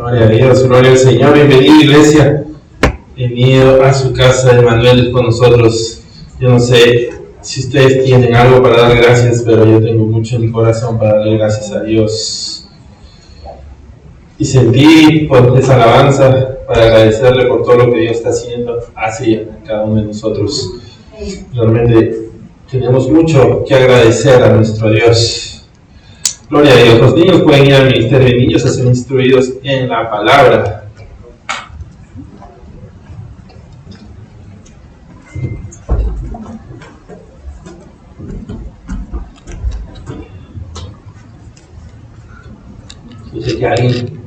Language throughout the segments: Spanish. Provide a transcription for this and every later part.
Gloria a Dios, gloria al Señor. Bienvenido, iglesia. Bienvenido a su casa. Emmanuel con nosotros. Yo no sé si ustedes tienen algo para dar gracias, pero yo tengo mucho en mi corazón para darle gracias a Dios. Y sentí por esa alabanza para agradecerle por todo lo que Dios está haciendo, hace a cada uno de nosotros. Realmente tenemos mucho que agradecer a nuestro Dios. Gloria a Dios. Los niños pueden ir al ministerio de niños a ser instruidos en la palabra. Yo sé que alguien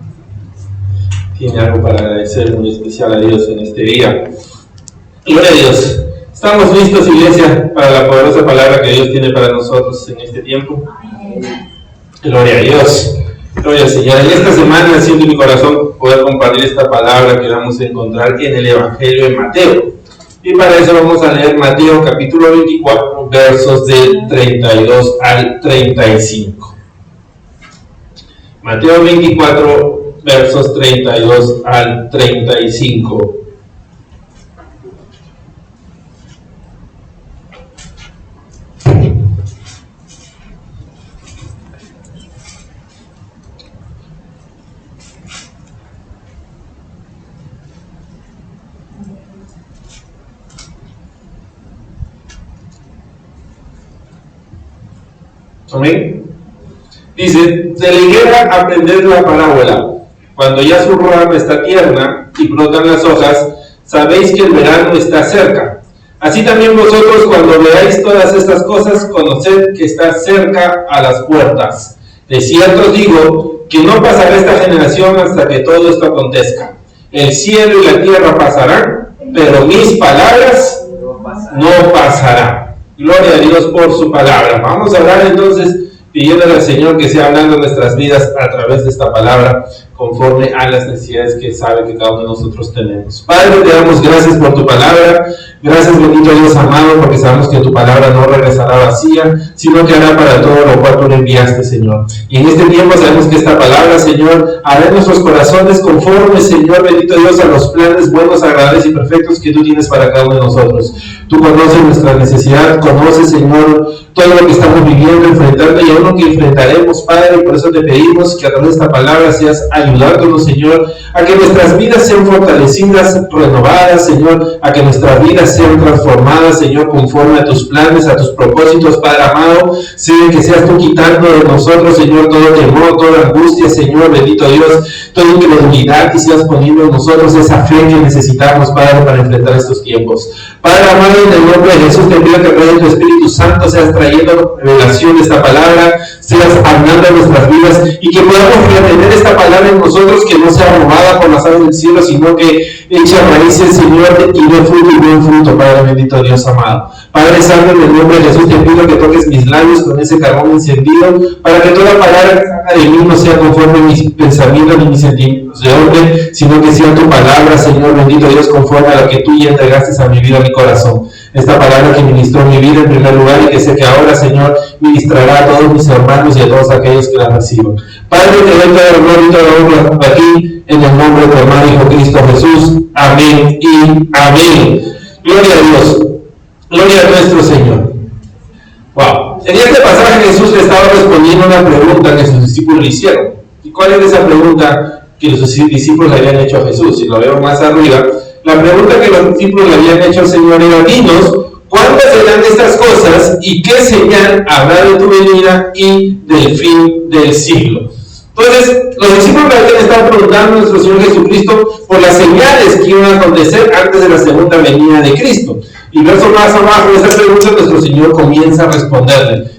tiene algo para agradecer muy especial a Dios en este día. Gloria a Dios. ¿Estamos listos, iglesia, para la poderosa palabra que Dios tiene para nosotros en este tiempo? Gloria a Dios. Gloria al Señor. En esta semana siento en mi corazón poder compartir esta palabra que vamos a encontrar en el Evangelio de Mateo. Y para eso vamos a leer Mateo capítulo 24, versos del 32 al 35. Mateo 24, versos 32 al 35. Amén. Dice: de la higuera aprended la parábola. Cuando ya su rama está tierna y brotan las hojas, sabéis que el verano está cerca. Así también vosotros, cuando veáis todas estas cosas, conoced que está cerca a las puertas. De cierto os digo que no pasará esta generación hasta que todo esto acontezca. El cielo y la tierra pasarán, pero mis palabras no pasarán. Gloria a Dios por su palabra. Vamos a hablar entonces, pidiéndole al Señor que sea hablando en nuestras vidas a través de esta palabra, conforme a las necesidades que sabe que cada uno de nosotros tenemos. Padre, te damos gracias por tu palabra. Gracias, bendito Dios amado, porque sabemos que tu palabra no regresará vacía, sino que hará para todo lo cual tú le enviaste, Señor. Y en este tiempo sabemos que esta palabra, Señor, hará en nuestros corazones conforme, Señor, bendito Dios, a los planes buenos, agradables y perfectos que tú tienes para cada uno de nosotros. Tú conoces nuestra necesidad, conoces, Señor, todo lo que estamos viviendo, enfrentando y aún lo que enfrentaremos, Padre, y por eso te pedimos que a través de esta palabra seas ayudándonos, Señor, a que nuestras vidas sean fortalecidas, renovadas, Señor, a que nuestras vidas sean transformadas, Señor, conforme a tus planes, a tus propósitos, Padre amado. Que seas tú quitando de nosotros, Señor, todo temor, toda angustia, Señor, bendito Dios, toda incredulidad, y seas poniendo en nosotros esa fe que necesitamos, Padre, para enfrentar estos tiempos. Padre amado, en el nombre de Jesús te pido que a través de tu Espíritu Santo seas trayendo revelación de esta palabra, seas hablando en nuestras vidas y que podamos retener esta palabra en nosotros, que no sea robada por las aves del cielo, sino que echa raíces, Señor, y dé fruto y buen fruto, Padre bendito Dios amado. Padre santo, en el nombre de Jesús te pido que toques mis labios con ese carbón encendido, para que toda palabra que salga de mí no sea conforme a mis pensamientos ni mis sentimientos de hombre, sino que sea tu palabra, Señor bendito Dios, conforme a lo que tú ya entregaste a mi vida, a mi corazón. Esta palabra que ministró mi vida en primer lugar, y que sé que ahora, Señor, ministrará a todos mis hermanos y a todos aquellos que la reciban. Padre, te doy toda la gloria y toda la honra a ti, en el nombre de tu hermano Hijo Cristo Jesús. Amén y amén. Gloria a Dios. Gloria a nuestro Señor. Wow. En este pasaje Jesús le estaba respondiendo una pregunta que sus discípulos le hicieron. ¿Y cuál es esa pregunta que los discípulos le habían hecho a Jesús? Si lo veo más arriba, la pregunta que los discípulos le habían hecho al Señor era: dinos, ¿cuándo serán estas cosas y qué señal habrá de tu venida y del fin del siglo? Entonces, los discípulos le habían estado preguntando a nuestro Señor Jesucristo por las señales que iban a acontecer antes de la segunda venida de Cristo. Y verso más abajo de esta pregunta, nuestro Señor comienza a responderle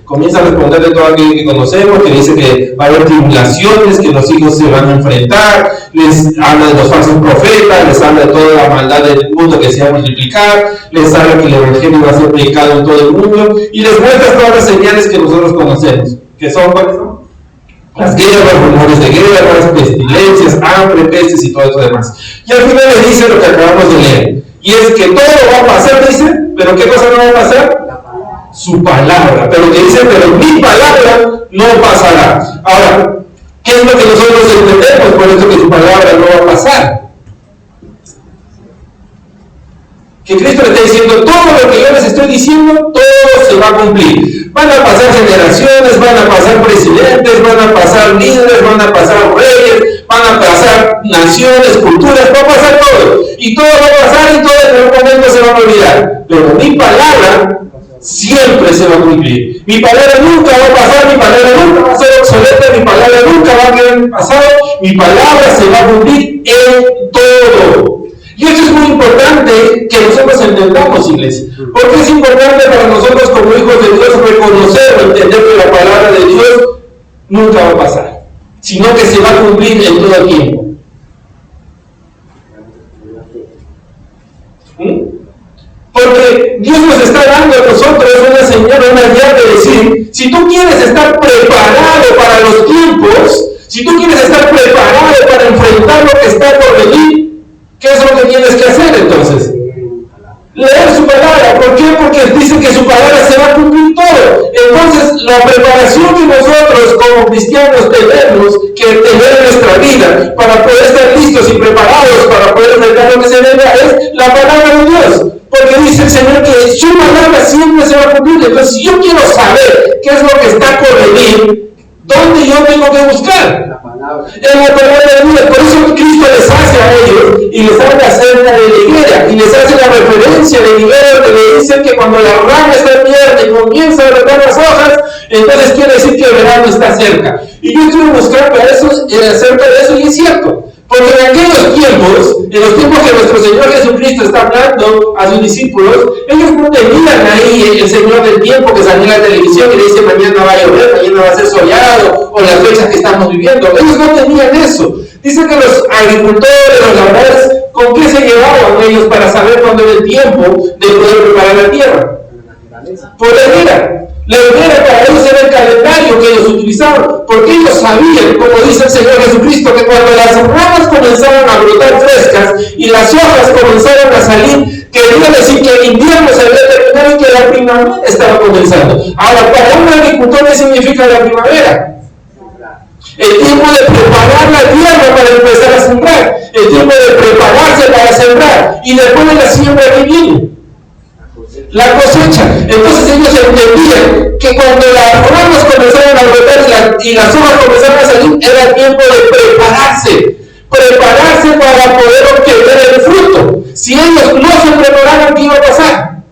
todo aquello que conocemos, que dice que va a haber tribulaciones, que los hijos se van a enfrentar, les habla de los falsos profetas, les habla de toda la maldad del mundo que se va a multiplicar, les habla que el evangelio va a ser predicado en todo el mundo, y les muestra todas las señales que nosotros conocemos. ¿Qué son? ¿Cuáles son? Las guerras, rumores de guerras, pestilencias, hambre, pestes y todo eso demás. Y al final le dice lo que acabamos de leer, y es que todo va a pasar, dice, pero ¿qué cosa no va a pasar? Su palabra. Pero que dice, pero mi palabra no pasará. Ahora, ¿qué es lo que nosotros entendemos por esto que su palabra Que Cristo le está diciendo, todo lo que yo les estoy diciendo, todo se va a cumplir. Van a pasar generaciones, van a pasar presidentes, van a pasar líderes, van a pasar reyes, van a pasar naciones, culturas, va a pasar todo. Y todo va a pasar y todo en algún momento se va a olvidar. Pero mi palabra siempre se va a cumplir. Mi palabra nunca va a pasar, mi palabra nunca va a ser obsoleta, mi palabra nunca va a quedar en el pasado, mi palabra se va a cumplir en todo. Y esto es muy importante que nosotros entendamos, iglesia. Porque es importante para nosotros como hijos de Dios reconocer o entender que la palabra de Dios nunca va a pasar, sino que se va a cumplir en todo el tiempo. Porque Dios nos está dando a nosotros una señal, una guía de decir, si tú quieres estar preparado para los tiempos, si tú quieres estar preparado para enfrentar lo que está por venir, ¿qué es lo que tienes que hacer entonces? Leer su palabra. ¿Por qué? Porque dice que su palabra se va a cumplir todo. Entonces, la preparación que nosotros como cristianos tenemos que tener en nuestra vida para poder estar listos y preparados para poder enfrentar lo que se venga es la palabra de Dios. Porque dice el Señor que su palabra siempre se va a cumplir. Entonces, si yo quiero saber qué es lo que está por venir, ¿dónde yo tengo que buscar? En la palabra de Dios. Por eso Cristo les hace a ellos y les habla acerca de la higuera y les hace la referencia de la higuera que le dicen que cuando la rama está abierta y comienza a brotar las hojas, entonces quiere decir que el verano está cerca. Y yo estuve buscando acerca de eso y es cierto. Porque en aquellos tiempos, en los tiempos que nuestro Señor Jesucristo está hablando a sus discípulos, ellos no tenían ahí el Señor del tiempo que salía en la televisión y le dice mañana va a llover, mañana va a ser soleado, o las fechas que estamos viviendo. Ellos no tenían eso. Dice que los agricultores, los labradores, ¿con qué se llevaban ellos para saber cuándo era el tiempo de poder preparar la tierra? Por la higuera. La higuera para ellos era el calendario que ellos utilizaban, porque ellos sabían, como dice el Señor Jesucristo, que cuando las ramas comenzaron a brotar frescas y las hojas comenzaron a salir, quería decir que el invierno se había terminado y que la primavera estaba comenzando. Ahora, para un agricultor, ¿qué significa la primavera? El tiempo de preparar la tierra para empezar a sembrar, el tiempo de prepararse para sembrar, y después de la siembra que viene, la cosecha. Entonces ellos entendían que cuando las ramas comenzaron a brotar y las hojas comenzaron a salir, era tiempo de prepararse para poder obtener el fruto. Si ellos no se preparaban, ¿qué iba a pasar?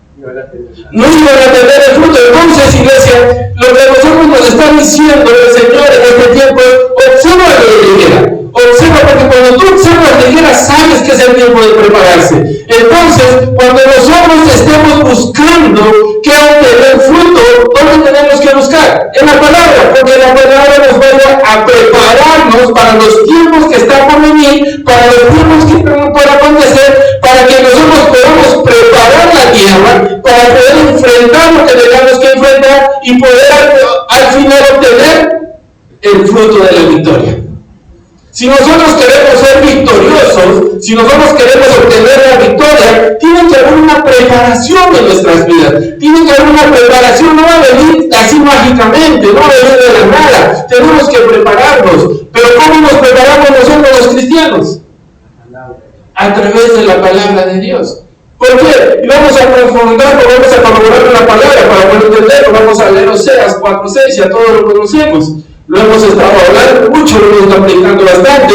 No iban a tener el fruto. Entonces, iglesia, lo que nosotros nos está diciendo el Señor en este tiempo es: observa la higuera. Observa, porque cuando tú observas la higuera, sabes que es el tiempo de prepararse. Entonces, cuando nosotros estemos buscando que obtener fruto, ¿dónde tenemos que buscar? En la palabra, porque la palabra nos va a prepararnos para los tiempos que están por venir, para los tiempos que están por acontecer, para que nosotros podamos preparar la tierra, para poder enfrentar lo que tengamos que enfrentar y poder al final obtener el fruto de la victoria. Si nosotros queremos ser victoriosos, si nosotros queremos obtener la victoria, tiene que haber una preparación en nuestras vidas. Tiene que haber una preparación, no va a venir así mágicamente, no va a venir de la nada. Tenemos que prepararnos. Pero ¿cómo nos preparamos nosotros los cristianos? A través de la palabra de Dios. ¿Por qué? Y vamos a profundarlo, vamos a corroborar la palabra para poder entenderlo. Vamos a leer Oseas 4:6, ya todos lo conocemos. Lo hemos estado hablando mucho, lo hemos estado aplicando bastante.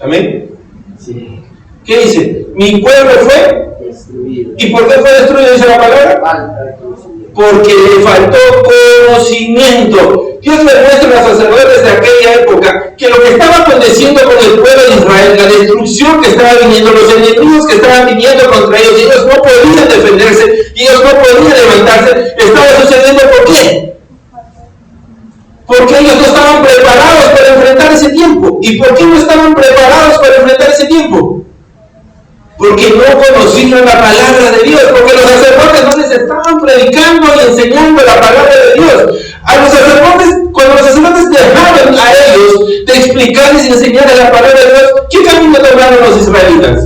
Amén. Sí. ¿Qué dice? Mi pueblo fue destruido. ¿Y por qué fue destruido? Dice la palabra. Porque le faltó conocimiento. Dios le muestra a los sacerdotes de aquella época que lo que estaba aconteciendo con el pueblo de Israel, la destrucción que estaba viniendo, los enemigos que estaban viniendo contra ellos, y ellos no podían defenderse, y ellos no podían levantarse, estaba sucediendo. ¿Por qué? Porque ellos no estaban preparados para enfrentar ese tiempo. ¿Y por qué no estaban preparados para enfrentar ese tiempo? Porque no conocían la palabra de Dios, porque los sacerdotes no les estaban predicando y enseñando la palabra de Dios. A los sacerdotes, cuando los sacerdotes dejaron a ellos de explicarles y enseñarles la palabra de Dios, ¿qué camino tomaron los israelitas?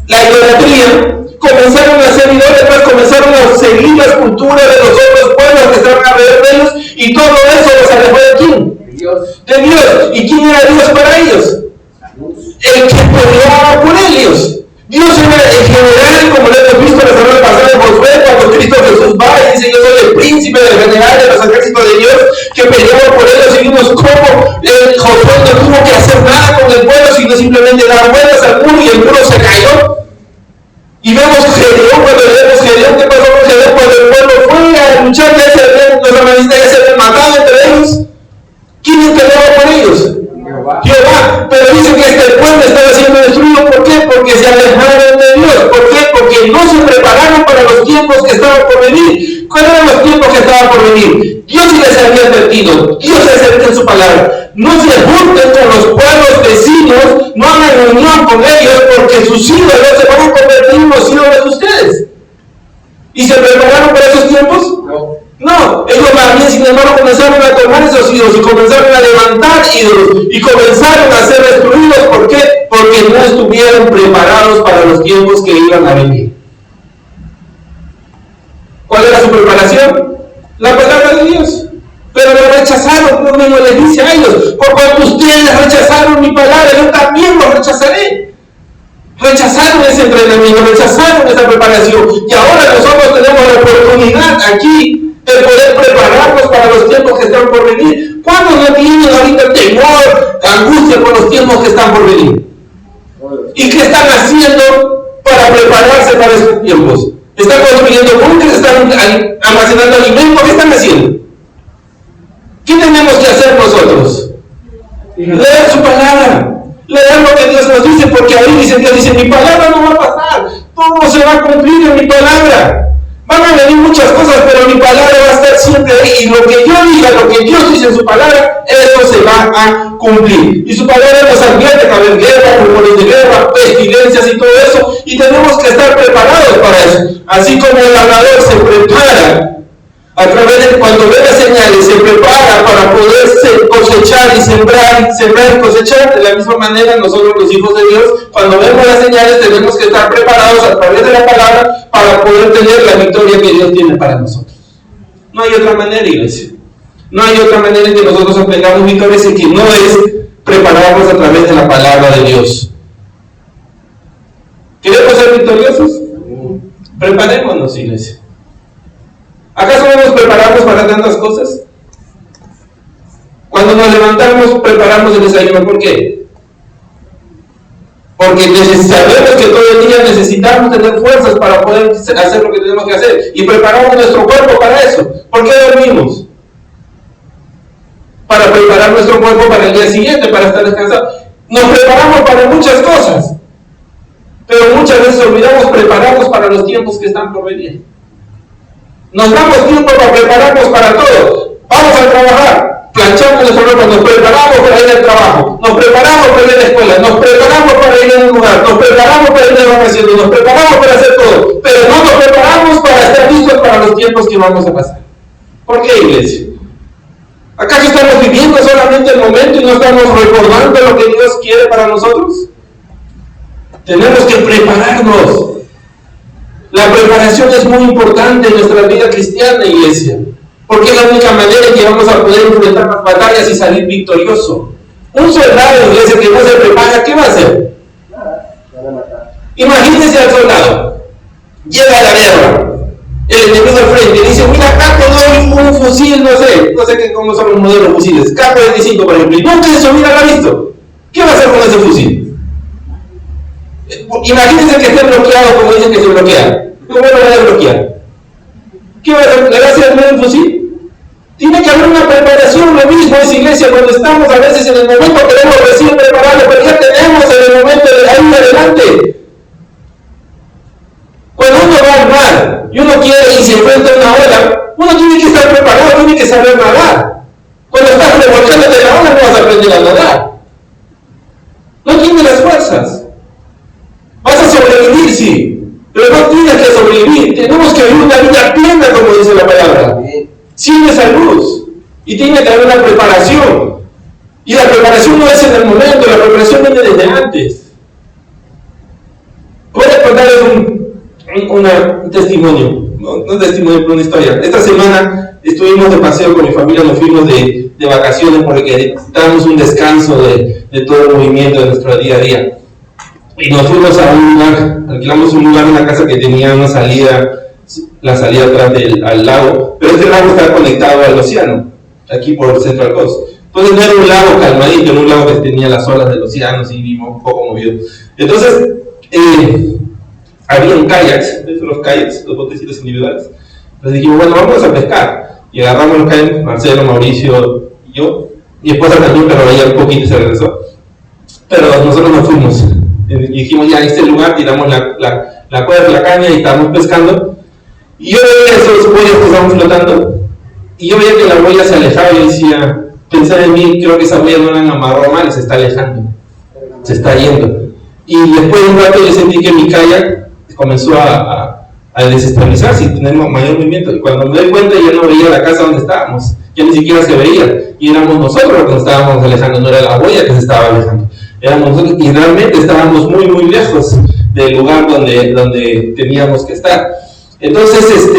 La idolatría. Comenzaron a ser idólatras, comenzaron a seguir las culturas de los otros pueblos que estaban alrededor de ellos, y todo eso los alejó de quién? De Dios. ¿Y quién era Dios para ellos? El que peleaba por ellos. Dios era el general, como lo hemos visto la semana pasada en Josué, cuando Cristo Jesús va y dice: yo soy el príncipe del general de los ejércitos de Dios, que peleaba por ellos, y vimos cómo Josué no tuvo que hacer nada con el pueblo, sino simplemente dar vueltas al muro, y el muro se cayó. Y vemos Gedeón, cuando leemos Gedeón, ¿qué pasó con Gedeón? Cuando el pueblo fue a luchar, los amanistas ya se habían matado entre ellos. ¿Quién peleaba por ellos? Jehová. Pero dice que este pueblo estaba siendo destruido. ¿Por qué? Porque se alejaron de Dios. ¿Por qué? Porque no se prepararon para los tiempos que estaban por venir. ¿Cuáles eran los tiempos que estaban por venir? Dios les había advertido. Dios les advirtió en su palabra: no se junten con los pueblos vecinos, no hagan unión con ellos, porque sus ídolos se van a convertir en los ídolos de ustedes. ¿Y se prepararon para esos tiempos? No, ellos también, sin embargo, comenzaron a tomar esos ídolos y comenzaron a levantar ídolos y comenzaron a ser destruidos. ¿Por qué? Porque no estuvieron preparados para los tiempos que iban a venir. ¿Cuál era su preparación? La palabra de Dios. Pero lo rechazaron, Dios mismo les dice a ellos: por cuanto ustedes rechazaron mi palabra, yo también lo rechazaré. Rechazaron ese entrenamiento, rechazaron esa preparación, y ahora nosotros tenemos la oportunidad aquí de poder prepararnos para los tiempos que están por venir. ¿Cuántos no tienen ahorita temor, angustia por los tiempos que están por venir? ¿Y qué están haciendo para prepararse para esos tiempos? ¿Están construyendo búnkeres? ¿Están almacenando alimentos? ¿Qué están haciendo? ¿Qué tenemos que hacer nosotros? Leer su palabra. Leer lo que Dios nos dice, porque ahí dice Dios, dice: mi palabra no va a pasar, todo se va a cumplir en mi palabra. Van a venir muchas cosas, pero mi palabra va a estar siempre ahí, y lo que yo diga, lo que Dios dice en su palabra, eso se va a cumplir. Y su palabra nos advierte que va a haber guerra, rumores de guerra, pestilencias y todo eso, y tenemos que estar preparados para eso. Así como el labrador se prepara a través de cuando ve las señales, se prepara para poder cosechar y sembrar y cosechar. De la misma manera, nosotros, los hijos de Dios, cuando vemos las señales, tenemos que estar preparados a través de la palabra para poder tener la victoria que Dios tiene para nosotros. No hay otra manera, iglesia. No hay otra manera en que nosotros obtengamos victorias y que no es prepararnos a través de la palabra de Dios. ¿Queremos ser victoriosos? Preparémonos, iglesia. ¿Acaso no nos preparamos para tantas cosas? Cuando nos levantamos, preparamos el desayuno. ¿Por qué? Porque sabemos que todo el día necesitamos tener fuerzas para poder hacer lo que tenemos que hacer. Y preparamos nuestro cuerpo para eso. ¿Por qué dormimos? Para preparar nuestro cuerpo para el día siguiente, para estar descansados. Nos preparamos para muchas cosas, pero muchas veces olvidamos prepararnos para los tiempos que están por venir. Nos damos tiempo para prepararnos para todo. Vamos a trabajar, planchamos nuestra ropa, nos preparamos para ir al trabajo, nos preparamos para ir a la escuela, nos preparamos para ir a un lugar, nos preparamos para ir de vacaciones, nos preparamos para hacer todo, pero no nos preparamos para estar listos para los tiempos que vamos a pasar. ¿Por qué, iglesia? ¿Acaso estamos viviendo solamente el momento y no estamos recordando lo que Dios quiere para nosotros? Tenemos que prepararnos. La preparación es muy importante en nuestra vida cristiana, iglesia, porque es la única manera en que vamos a poder enfrentar las batallas y salir victorioso. Un soldado, iglesia, que no se prepara, ¿qué va a hacer? Imagínense al soldado, llega a la guerra, el enemigo al frente, y dice: mira, acá te doy un fusil, no sé cómo son los modelos de fusiles, K-45 por ejemplo, y nunca eso, mira, ¿lo ha visto? ¿Qué va a hacer con ese fusil? Imagínense que esté bloqueado como dicen que se bloquea. ¿Cómo lo va a desbloquear? ¿Qué va a hacer? ¿Le va a hacer el fusil? Tiene que haber una preparación. Lo mismo es, iglesia, cuando estamos a veces en el momento queremos recién prepararlo, pero ya tenemos en el momento de ahí adelante. Cuando uno va al mar y uno quiere y se enfrenta a una ola, uno tiene que estar preparado, tiene que saber nadar. Cuando estás revolcándote en la ola no vas a aprender a nadar. No tienes las fuerzas. Vas a sobrevivir, sí, pero no tienes que sobrevivir. Tenemos que vivir una vida plena, como dice la palabra. Sigue esa luz. Y tiene que haber una preparación. Y la preparación no es en el momento, la preparación viene desde antes. Voy a contarles un testimonio, no un testimonio, pero una historia. Esta semana estuvimos de paseo con mi familia, nos fuimos de vacaciones porque necesitábamos un descanso de todo el movimiento de nuestro día a día. Y nos fuimos a un lugar, alquilamos un lugar, una casa que tenía una salida, la salida atrás al lago, pero este lago estaba conectado al océano, aquí por Central Coast. Entonces no era un lago calmadito, era un lago que tenía las olas del océano, así un poco movido. Entonces, había kayaks, los kayaks, los botecitos individuales. Entonces dijimos, bueno, vamos a pescar. Y agarramos los kayaks, Marcelo, Mauricio y yo. Mi esposa también, pero ella un poquito se regresó. Pero nosotros nos fuimos. Y dijimos, ya, en este lugar tiramos la cuerda de la caña y estábamos pescando. Y yo veía esos boyas que estaban flotando. Y yo veía que la boya se alejaba y decía, pensaba en mí, creo que esa boya no la han amarrado mal, se está alejando. Se está yendo. Y después de un rato yo sentí que mi kayak comenzó a desestabilizarse y tener mayor movimiento. Y cuando me doy cuenta ya no veía la casa donde estábamos, ya ni siquiera se veía. Y éramos nosotros los que nos estábamos alejando, no era la boya que se estaba alejando. Éramos nosotros y realmente estábamos muy muy lejos del lugar donde teníamos que estar. Entonces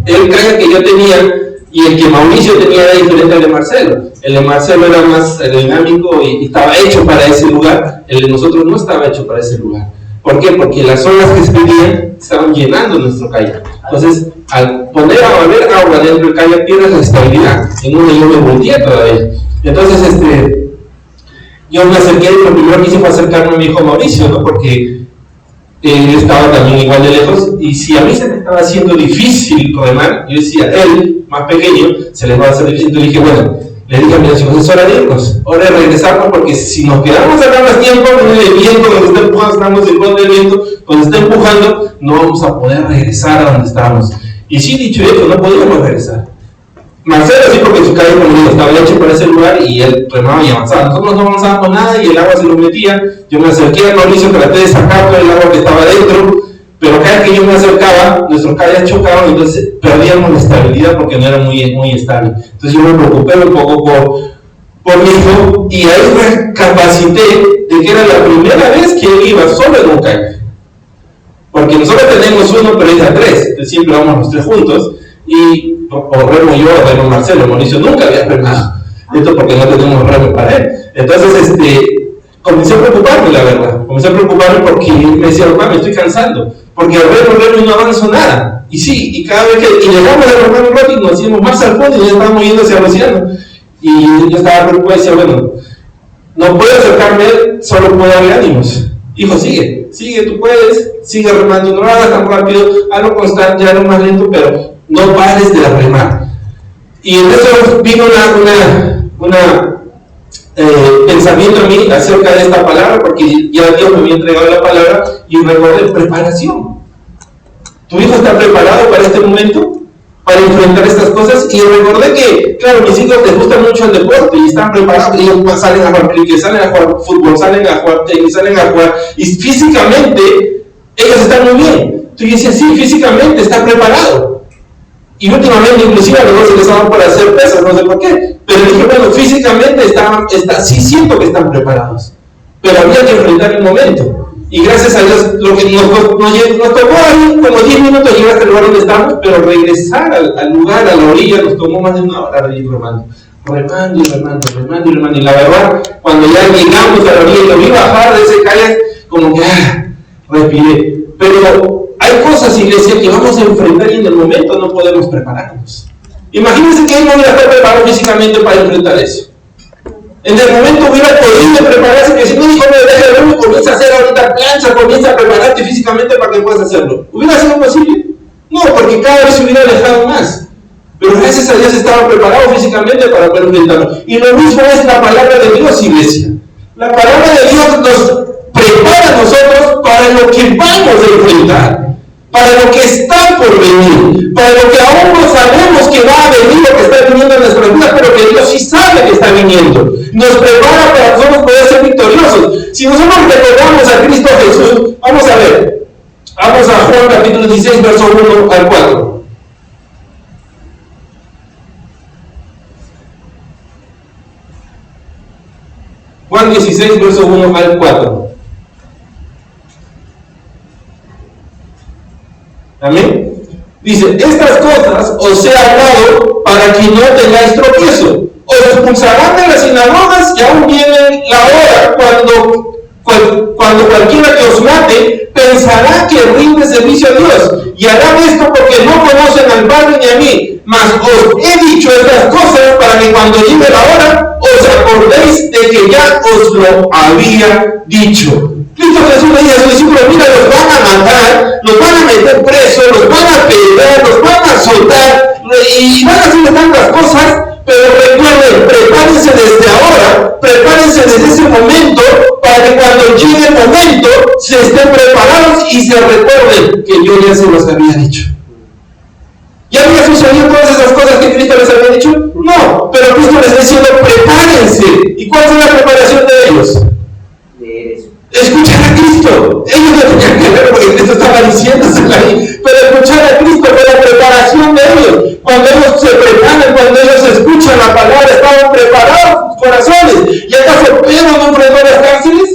el kayak que yo tenía y el que Mauricio tenía era diferente al de Marcelo. El de Marcelo era más aerodinámico y estaba hecho para ese lugar. El de nosotros no estaba hecho para ese lugar. ¿Por qué? Porque las olas que se venían estaban llenando nuestro kayak. Entonces, al poner a beber agua dentro del kayak, pierdes la estabilidad. En una yo me volteé todavía. Entonces, yo me acerqué y lo primero que hice fue acercarme a mi hijo Mauricio, ¿no? Porque él estaba también igual de lejos. Y si a mí se me estaba haciendo difícil remar, yo decía, él, más pequeño, se les va a hacer difícil. Entonces dije, bueno, le dije a mis hijos, es hora de irnos, hora de regresarnos, porque si nos quedamos acá más tiempo, el viento nos está empujando, estamos en contra del viento, nos está empujando, no vamos a poder regresar a donde estábamos. Y sí, dicho esto, no podíamos regresar. Marcelo sí, porque su calle como estaba hecho para ese lugar y él remaba y avanzaba. Nosotros no avanzábamos nada y el agua se nos metía. Yo me acerqué a Mauricio, traté de sacar todo el agua que estaba dentro, pero cada vez que yo me acercaba, nuestros kayaks chocaban y entonces perdíamos la estabilidad porque no era muy estable. Entonces yo me preocupé un poco por mi hijo y ahí recapacité de que era la primera vez que él iba solo en un kayak. Porque nosotros tenemos uno, pero es a tres, entonces siempre vamos los tres juntos y o remo yo o remo Marcelo. Mauricio nunca había remado, esto porque no tenemos remo para él. Entonces comencé a preocuparme, la verdad, porque me decía, papá, me estoy cansando, porque al remo y no avanzo nada. Y sí, y cada vez que llegamos a remar un rato y nos íbamos más al fondo y ya estábamos yendo hacia el océano. Y yo estaba preocupado y decía, bueno, no puedo acercarme, solo puedo darle ánimos. Hijo, sigue, tú puedes, sigue remando, no lo hagas tan rápido, hazlo constante, hazlo más lento, pero no pares de remar. Y en eso vino pensamiento a mí acerca de esta palabra, porque ya Dios me había entregado la palabra y recordé preparación. ¿Tu hijo está preparado para este momento? Para enfrentar estas cosas. Y recordé que, claro, mis hijos les gusta mucho el deporte y están preparados. Ellos salen a jugar cricket, salen a jugar fútbol, salen a jugar tenis, salen a jugar. Y físicamente, ellos están muy bien. Entonces yo decía, sí, físicamente está preparado. Y últimamente, inclusive a los dos se les daban para hacer pesas, no sé por qué. Pero dije, bueno, físicamente sí siento que están preparados. Pero había que enfrentar el momento. Y gracias a Dios, lo que nos tocó ahí, como 10 minutos llegar hasta el lugar donde estamos, pero regresar al lugar, a la orilla, nos tomó más de una hora de ir remando. Y la verdad, cuando ya llegamos a la orilla y lo vi bajar de ese kayak, como que respiré. Pero hay cosas, iglesia, que vamos a enfrentar y en el momento no podemos prepararnos. Imagínense que él no hubiera estado preparado físicamente para enfrentar eso. En el momento hubiera podido prepararse, que si no dijo, no, deja de verlo, comienza a hacer ahorita plancha, comienza a prepararte físicamente para que puedas hacerlo. ¿Hubiera sido posible? No, porque cada vez se hubiera alejado más. Pero gracias a Dios estaba preparado físicamente para poder enfrentarlo. Y lo mismo es la palabra de Dios, iglesia. La palabra de Dios nos prepara a nosotros para lo que vamos a enfrentar, para lo que está por venir, para lo que aún no sabemos que va a venir, lo que está viniendo en nuestra vida, pero que Dios sí sabe que está viniendo. Nos prepara para nosotros poder ser victoriosos. Si nosotros recordamos a Cristo Jesús, vamos a ver, vamos a Juan capítulo 16, verso 1 al 4. Juan 16, verso 1 al 4. Amén. Dice, estas cosas os he hablado para que no tengáis tropiezo. Os expulsarán de las sinagogas y aún viene la hora cuando cualquiera que os mate pensará que rinde servicio a Dios. Y harán esto porque no conocen al Padre ni a mí. Mas os he dicho estas cosas para que cuando llegue la hora os acordéis de que ya os lo había dicho. Cristo Jesús le dice a sus discípulos, mira, los van a matar, los van a meter presos, los van a pegar, los van a soltar y van a hacer tantas cosas, pero recuerden, prepárense desde ahora, prepárense desde ese momento para que cuando llegue el momento se estén preparados y se recuerden que yo ya se los había dicho. ¿Ya había sucedido todas esas cosas que Cristo les había dicho? No, pero Cristo les está diciendo prepárense. ¿Y cuál fue la preparación de ellos? Escuchar a Cristo. Ellos no tenían que ver porque Cristo estaba diciéndoselo ahí, pero escuchar a Cristo fue la preparación de ellos. Cuando ellos se preparan, cuando ellos escuchan la palabra, estaban preparados sus corazones. ¿Y acaso Pedro no enfrentó a las cárceles?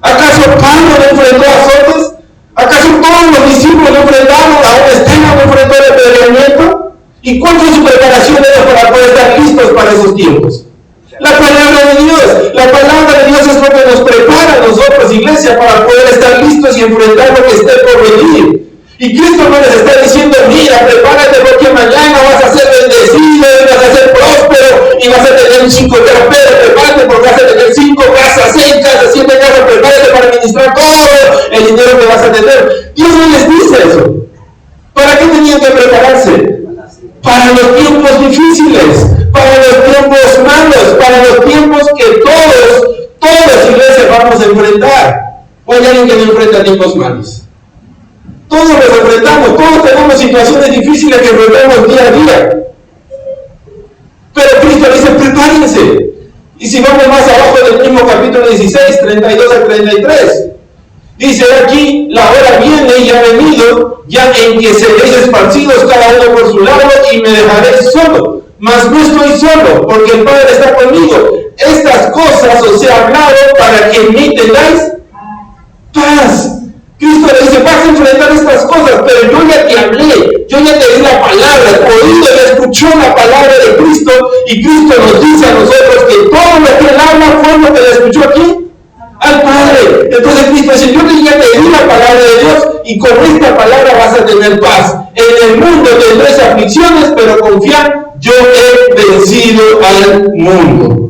¿Acaso Pablo no enfrentó a azotes? ¿Acaso todos los discípulos no enfrentaron a un Esteban, no enfrentó el apedreamiento? ¿Y cuál fue su preparación de ellos para poder estar listos para esos tiempos? La palabra de Dios. La palabra de Dios es lo que nos prepara a nosotros, iglesia, para poder estar listos y enfrentar lo que esté por venir. Y Cristo no les está diciendo, mira, prepárate porque mañana vas a ser bendecido, y vas a ser próspero, y vas a tener 5 carpetas, prepárate porque vas a tener 5 casas, 6 casas, 7 casas, prepárate para administrar todo el dinero que vas a tener. Dios no les dice eso. ¿Para qué tenían que prepararse? Para los tiempos difíciles, para los tiempos malos, para los tiempos que todas iglesias vamos a enfrentar. ¿O hay alguien que no enfrenta tiempos malos? Todos los enfrentamos, todos tenemos situaciones difíciles que enfrentamos día a día. Pero Cristo dice, prepárense. Y si vamos más abajo del mismo capítulo 16, 32 al 33, dice aquí, la hora viene y ha venido, ya en que seréis esparcidos cada uno por su lado y me dejaréis solo. Mas no estoy solo, porque el Padre está conmigo. Estas cosas os he hablado para que en mí tengáis paz. Cristo le dice, vas a enfrentar estas cosas, pero yo ya te hablé, yo ya te di la palabra, el oído ya escuchó la palabra de Cristo, y Cristo nos dice a nosotros que todo lo que él habla fue lo que le escuchó aquí al Padre. Entonces Cristo dice, yo ya te di la palabra de Dios, y con esta palabra vas a tener paz. En el mundo tendréis aflicciones, pero confía, yo he vencido al mundo.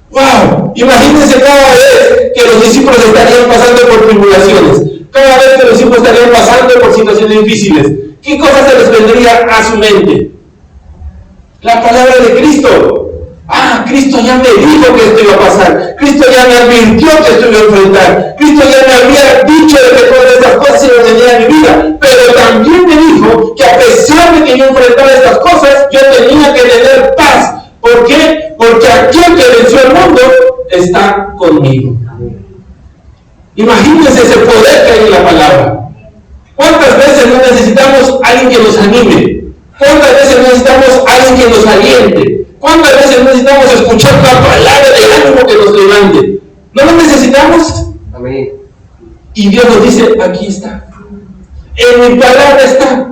¡Wow! Imagínense cada vez que los discípulos estarían pasando por tribulaciones, cada vez que los discípulos estarían pasando por situaciones difíciles. ¿Qué cosa se les vendría a su mente? La palabra de Cristo. Ah, Cristo ya me dijo que esto iba a pasar. Cristo ya me advirtió que esto iba a enfrentar. Cristo ya me había dicho de que todas estas cosas iban a venir a mi vida. Pero también me dijo que a pesar de que yo enfrentara estas cosas, yo tenía que tener paz. ¿Por qué? Porque aquel que venció al mundo está conmigo. Imagínense ese poder que hay en la palabra. ¿Cuántas veces no necesitamos alguien que nos anime? ¿Cuántas veces necesitamos alguien que nos aliente? ¿Cuántas veces necesitamos escuchar la palabra de ánimo que nos levante? ¿No lo necesitamos? Amén. Y Dios nos dice, aquí está. En mi palabra está.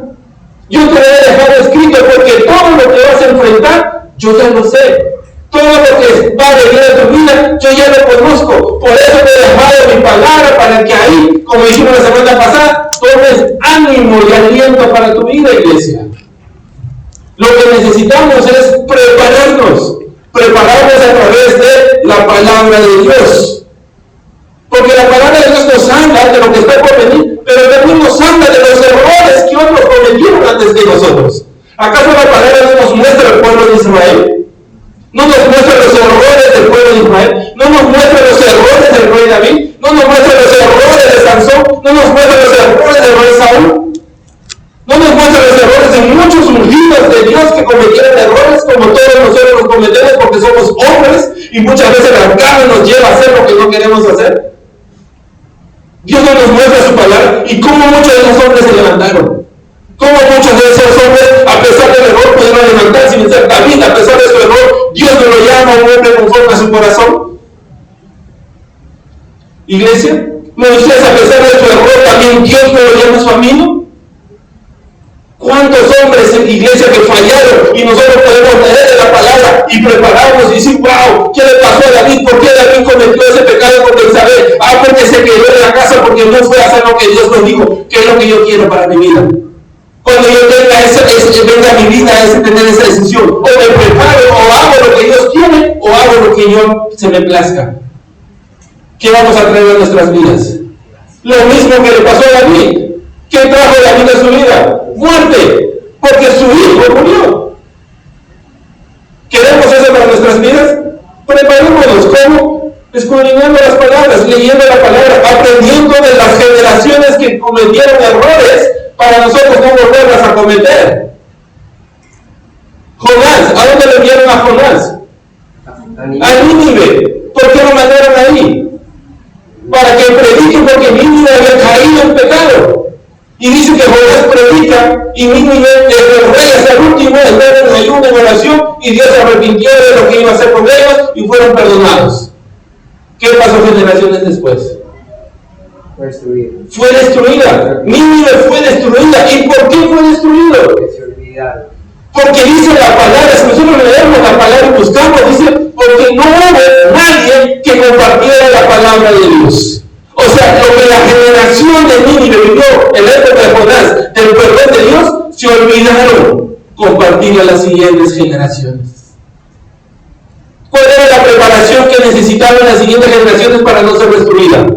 Yo te lo he dejado escrito porque todo lo que vas a enfrentar, yo ya lo sé. Todo lo que va a venir de tu vida, yo ya lo conozco. Por eso te he dejado mi palabra para que ahí, como dijimos la semana pasada, tomes ánimo y aliento para tu vida, iglesia. Lo que necesitamos es prepararnos a través de la palabra de Dios. Porque la palabra de Dios nos habla de lo que está por venir, pero también nos habla de los errores que otros cometieron antes que nosotros. ¿Acaso la palabra no nos muestra el pueblo de Israel? ¿No nos muestra los errores del pueblo de Israel? ¿No nos muestra los errores del rey David? ¿No nos muestra los errores de Sansón? ¿No nos muestra los errores del rey Saúl? ¿No nos muestra los errores de muchos ungidos de Dios que cometieron errores como todos nosotros los cometemos porque somos hombres y muchas veces la carne nos lleva a hacer lo que no queremos hacer? Dios no nos muestra su palabra y cómo muchos de esos hombres se levantaron. Cómo muchos de esos hombres, a pesar del error, pudieron levantarse y vencer. David, a pesar de su error, Dios no lo llama a un hombre conforme a su corazón. Iglesia, Moisés, a pesar de su error, también Dios no lo llama su amigo. ¿Cuántos hombres en iglesia que fallaron y nosotros podemos leer de la palabra y prepararnos y decir, wow, ¿qué le pasó a David? ¿Por qué David cometió ese pecado con Betsabé? Porque se quedó en la casa, porque no fue a hacer lo que Dios nos dijo, que es lo que yo quiero para mi vida. Cuando yo venga a mi vida tener esa decisión, o me preparo, o hago lo que Dios quiere, o hago lo que yo se me plazca. ¿Qué vamos a traer a nuestras vidas? Lo mismo que le pasó a David. ¿Qué trajo David a su vida? Muerte, porque su hijo murió. ¿Queremos eso para nuestras vidas? Preparémonos. ¿Cómo? Escudriñando las palabras, leyendo la palabra, aprendiendo de las generaciones que cometieron errores para nosotros no volverlas a cometer. Jonás, ¿a dónde le enviaron a Jonás? A Nínive. ¿Por qué lo mandaron ahí? Para que predique, porque Nínive había caído en pecado. Y dice que Jonás predica y Nínive, desde el rey hasta el último, entraron en ayuno, en oración, y Dios se arrepintió de lo que iba a hacer con ellos y fueron perdonados. ¿Qué pasó generaciones después? Fue destruida. Fue destruida. Nínive fue destruida. ¿Y por qué fue destruido? Porque se olvidaron. Porque dice la palabra, si nosotros leemos la palabra y buscamos, dice, porque no hubo nadie que compartiera la palabra de Dios. O sea, lo que la generación de Nínive vivió en la época de Jonás, del perdón de Dios, se olvidaron compartirlo a las siguientes generaciones. ¿Cuál era la preparación que necesitaban las siguientes generaciones para no ser destruidas?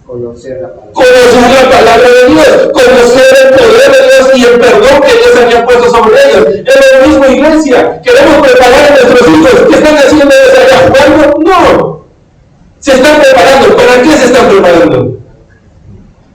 Conocer la palabra. Conocer la palabra de Dios, conocer el poder de Dios y el perdón que Dios había puesto sobre ellos. Es lo mismo, iglesia. Queremos preparar a nuestros hijos. ¿Qué están haciendo desde allá? ¿Jugando? No. Se están preparando. ¿Para qué se están preparando?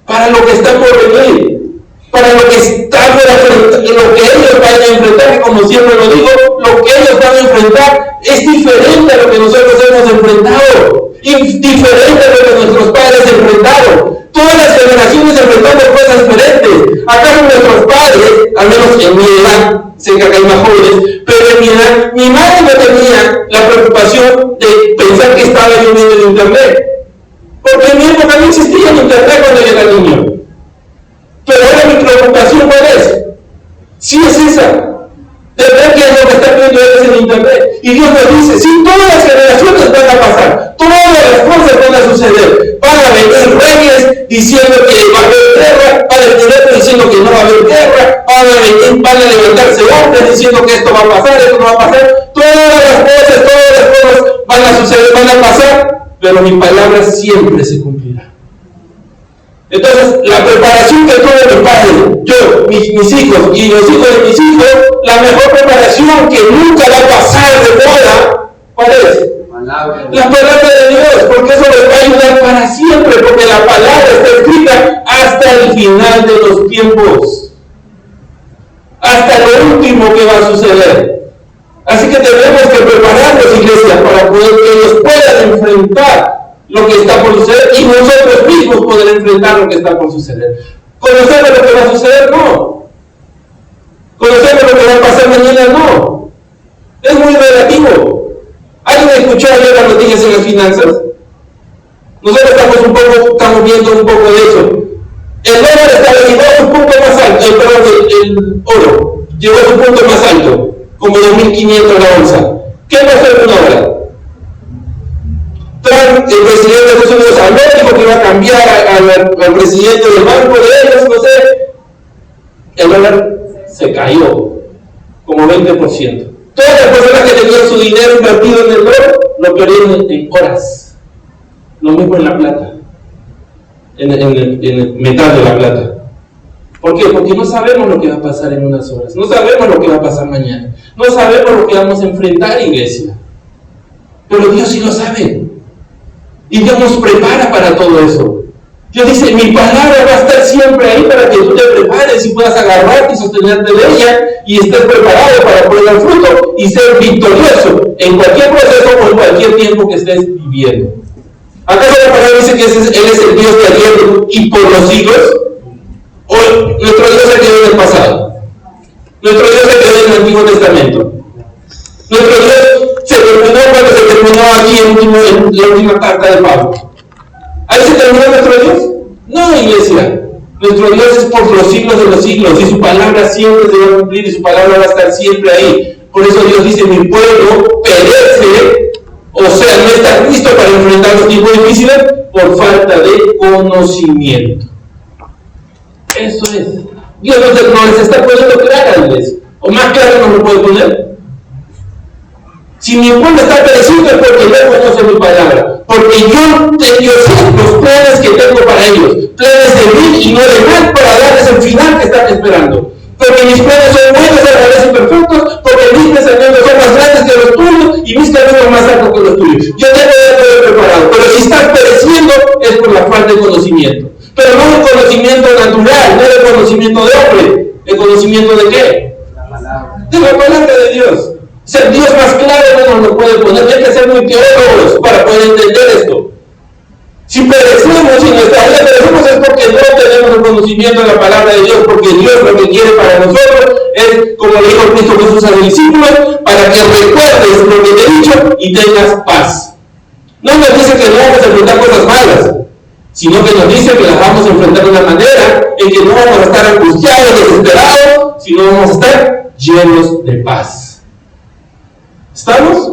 Para lo que está por venir. Para lo que está por enfrentar, lo que ellos van a enfrentar, y como siempre lo digo, lo que ellos van a enfrentar es diferente a lo que nosotros hemos enfrentado. Diferente a lo que nuestros padres enfrentaron. Todas las generaciones enfrentamos cosas diferentes. ¿Acaso nuestros padres, al menos en mi edad, sé que acá hay más jóvenes, pero en mi edad, mi madre no tenía la preocupación de pensar que estaba yo viendo en internet? Porque en mi época no existía el internet cuando yo era niño. Pero ahora mi preocupación, ¿cuál es? Sí es esa. De ver qué es lo que están viendo ellos en internet. Y Dios nos dice, sí, todas las generaciones van a pasar, todas las cosas van a suceder. Van a venir reyes diciendo que va a haber guerra, van a venir diciendo que no va a haber guerra, van a levantarse hombres diciendo que esto va a pasar, esto no va a pasar. Todas las cosas van a suceder, van a pasar, pero mi palabra siempre se cumplirá. Entonces, la preparación que tuve mi padre, yo, mis hijos y los hijos de mis hijos, la mejor preparación que nunca va a pasar de moda, ¿cuál es? La palabra de Dios, porque eso les va a ayudar para siempre, porque la palabra está escrita hasta el final de los tiempos, hasta lo último que va a suceder. Así que tenemos que prepararnos, iglesia, para poder que ellos puedan enfrentar lo que está por suceder y nosotros mismos poder enfrentar lo que está por suceder. ¿Conocer lo que va a suceder? No. ¿Conocer lo que va a pasar mañana? No. Es muy relativo. ¿Alguien escuchó ayer las noticias en las finanzas? Nosotros estamos viendo un poco de eso. El dólar llegó a su punto más alto, el oro llegó a su punto más alto, como 2.500 la onza. ¿Qué pasó en una hora? Trump, el presidente de Estados Unidos, habló, dijo que iba a cambiar al presidente del banco de ellos, no sé. El dólar se cayó como 20%. Todas las personas que tenían su dinero invertido en el oro lo perdieron en horas. Lo mismo en la plata, en el metal de la plata. ¿Por qué? Porque no sabemos lo que va a pasar en unas horas, no sabemos lo que va a pasar mañana, no sabemos lo que vamos a enfrentar, iglesia. Pero Dios sí lo sabe. Y Dios nos prepara para todo eso. Dios dice, mi palabra va a estar siempre ahí para que tú te prepares y puedas agarrarte y sostenerte de ella y estés preparado para poder dar fruto y ser victorioso en cualquier proceso o en cualquier tiempo que estés viviendo. ¿Acaso la palabra dice que Él es el Dios de ayer y por los siglos? ¿O nuestro Dios se quedó en el pasado? Nuestro Dios se quedó en el Antiguo Testamento. Nuestro Dios se terminó cuando se terminó aquí en la última carta de Pablo. ¿Ahí se terminó nuestro Dios? No, iglesia. Nuestro Dios es por los siglos de los siglos y su palabra siempre se va a cumplir y su palabra va a estar siempre ahí. Por eso Dios dice, mi pueblo perece, o sea, no está listo para enfrentar los tiempos difíciles por falta de conocimiento. Eso es. Dios no les está poniendo claras, o más claro no lo puede poner. Si mi pueblo está pereciendo es porque no conoce mi palabra. Porque yo sé los planes que tengo para ellos. Planes de bien y no de mal para darles el final que están esperando. Porque mis planes son buenos, agradables y perfectos. Porque mis pensamientos son más grandes que los tuyos y mis caminos más altos que los tuyos. Yo tengo todo preparado. Pero si estás pereciendo es por la falta de conocimiento. Pero no de conocimiento natural, no de conocimiento de hombre. ¿El conocimiento de qué? La palabra. De la palabra de Dios. O sea, Dios más claro no nos lo puede poner. Hay que ser muy teólogos para poder entender esto. Si perecemos y nuestra vida perecemos es porque no tenemos el conocimiento de la palabra de Dios, porque Dios lo que quiere para nosotros es, como le dijo Cristo Jesús a los discípulos, para que recuerdes lo que te he dicho y tengas paz. No nos dice que no vamos a enfrentar cosas malas, sino que nos dice que las vamos a enfrentar de una manera en que no vamos a estar angustiados, desesperados, sino vamos a estar llenos de paz. ¿Estamos?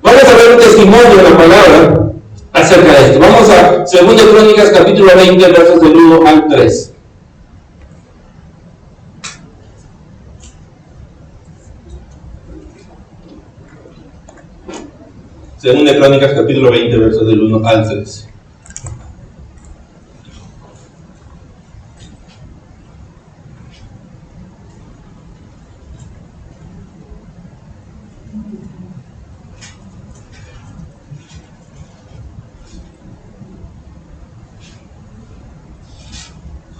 Vamos a ver un testimonio de la palabra acerca de esto. Vamos a 2 Crónicas capítulo 20, versos del 1 al 3. Segunda de Crónicas capítulo 20, versos del 1 al 3.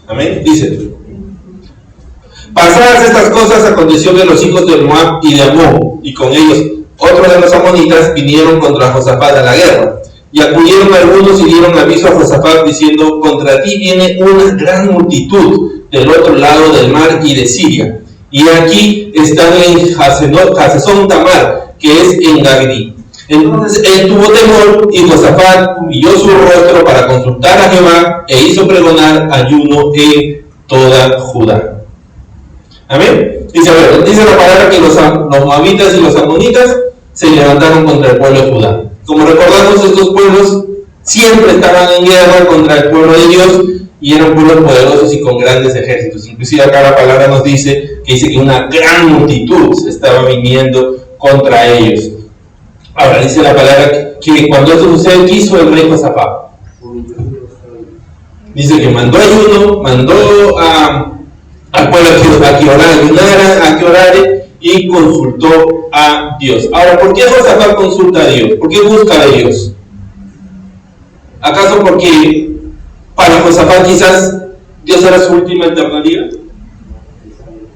Amén. Dice: pasadas estas cosas, aconteció que los hijos de Moab y de Amón, y con ellos otros de los amonitas, vinieron contra Josafat a la guerra. Y acudieron algunos y dieron aviso a Josafat, diciendo: contra ti viene una gran multitud del otro lado del mar y de Siria. Y aquí están en Hasezón Tamar, que es en Gagri. Entonces él tuvo temor, y Josafat humilló su rostro para consultar a Jehová, e hizo pregonar ayuno en toda Judá. Amén. Dice la palabra que los moabitas y los amonitas se levantaron contra el pueblo de Judá. Como recordamos, estos pueblos siempre estaban en guerra contra el pueblo de Dios y eran pueblos poderosos y con grandes ejércitos. Inclusive acá la palabra nos dice que una gran multitud se estaba viniendo contra ellos. Ahora dice la palabra que cuando esto sucede, ¿qué hizo el rey Josafat? Dice que mandó ayuno, mandó al pueblo a que orare y consultó a Dios. Ahora, ¿por qué Josafat consulta a Dios? ¿Por qué busca a Dios? ¿Acaso porque para Josafat quizás Dios era su última alternativa?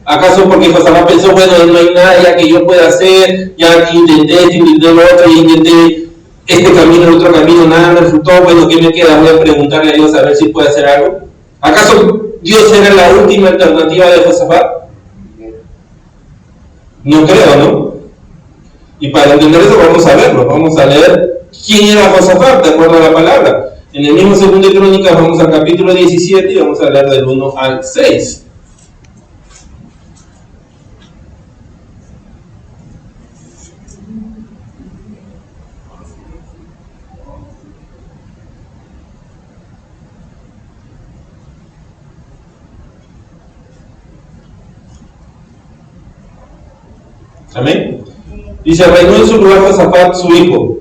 ¿Acaso porque Josafat pensó, bueno, no hay nada ya que yo pueda hacer, ya intenté lo otro, y intenté este camino, el otro camino, nada me resultó, bueno, ¿qué me queda? Voy a preguntarle a Dios a ver si puede hacer algo. ¿Acaso Dios era la última alternativa de Josafat? No creo, ¿no? Y para entender eso vamos a verlo, vamos a leer quién era Josafat, de acuerdo a la palabra. En el mismo 2 de Crónicas vamos al capítulo 17 y vamos a leer del 1 al 6. Amén. Dice: reinó en su lugar Josafat su hijo,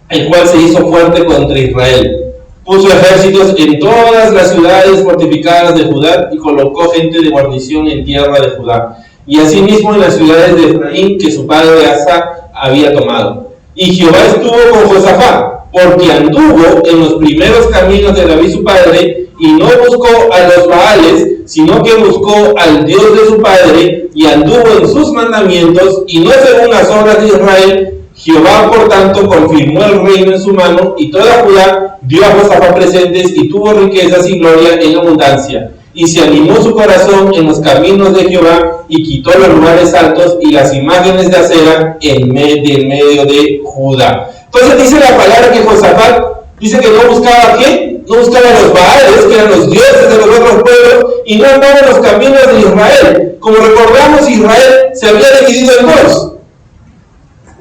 el cual se hizo fuerte contra Israel. Puso ejércitos en todas las ciudades fortificadas de Judá y colocó gente de guarnición en tierra de Judá, y asimismo en las ciudades de Efraín que su padre Asa había tomado. Y Jehová estuvo con Josafat, porque anduvo en los primeros caminos de David su padre, y no buscó a los Baales, sino que buscó al Dios de su padre, y anduvo en sus mandamientos, y no según las obras de Israel. Jehová, por tanto, confirmó el reino en su mano, y toda Judá dio a Josafat presentes, y tuvo riquezas y gloria en abundancia. Y se animó su corazón en los caminos de Jehová, y quitó los lugares altos y las imágenes de acera en medio de Judá. Entonces dice la palabra que Josafat Dice que no buscaba ¿qué? No buscaba los Baales, que eran los dioses de los otros pueblos, y no andaba en los caminos de Israel. Como recordamos, Israel se había dividido en dos: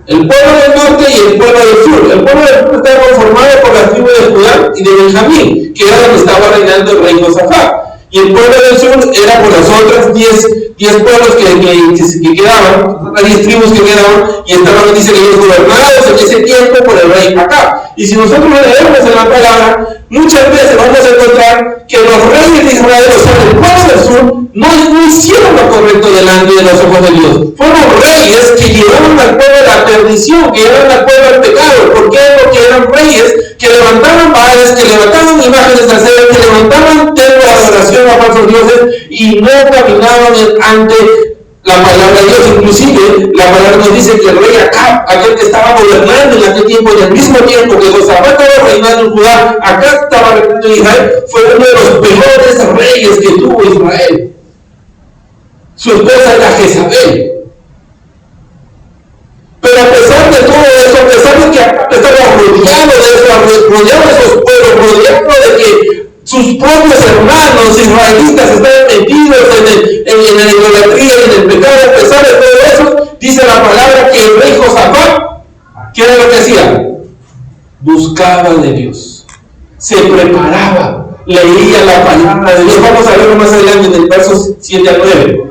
el pueblo del norte y el pueblo del sur. El pueblo del sur estaba conformado por las tribus de Judá y de Benjamín, que era donde estaba reinando el rey Josafat. Y el pueblo del sur era por las otras 10 pueblos que quedaban, las 10 tribus que quedaban, y estaban, dice que ellos gobernados en ese tiempo por el rey Acab. Y si nosotros leemos en la palabra, muchas veces vamos a encontrar que los reyes de Israel, o sea, el pueblo del sur, no hicieron lo correcto delante de los ojos de Dios. Fueron reyes que llevaron al pueblo a la perdición, que llevaron al pueblo al pecado. ¿Por qué? Porque eran reyes que levantaban baales, que levantaban imágenes de acero, que levantaban templos de adoración a falsos dioses y no caminaban ante la palabra de Dios. Inclusive la palabra nos dice que el rey Acab, aquel que estaba gobernando en aquel tiempo, y al mismo tiempo que Josafat estaba reinando en Judá, Acab estaba reinando en Israel, fue uno de los peores reyes que tuvo Israel. Su esposa era Jezabel. Pero a pesar de todo eso, a pesar de que Acab estaba rodeado de eso, rodeado de esos pueblos, rodeado de que sus propios hermanos israelitas estaban metidos en la idolatría y en el pecado, a pesar de todo eso, dice la palabra que el rey Josafat, ¿qué era lo que hacía? Buscaba de Dios, se preparaba, leía la palabra de Dios. Vamos a verlo más adelante en el versos 7 al 9.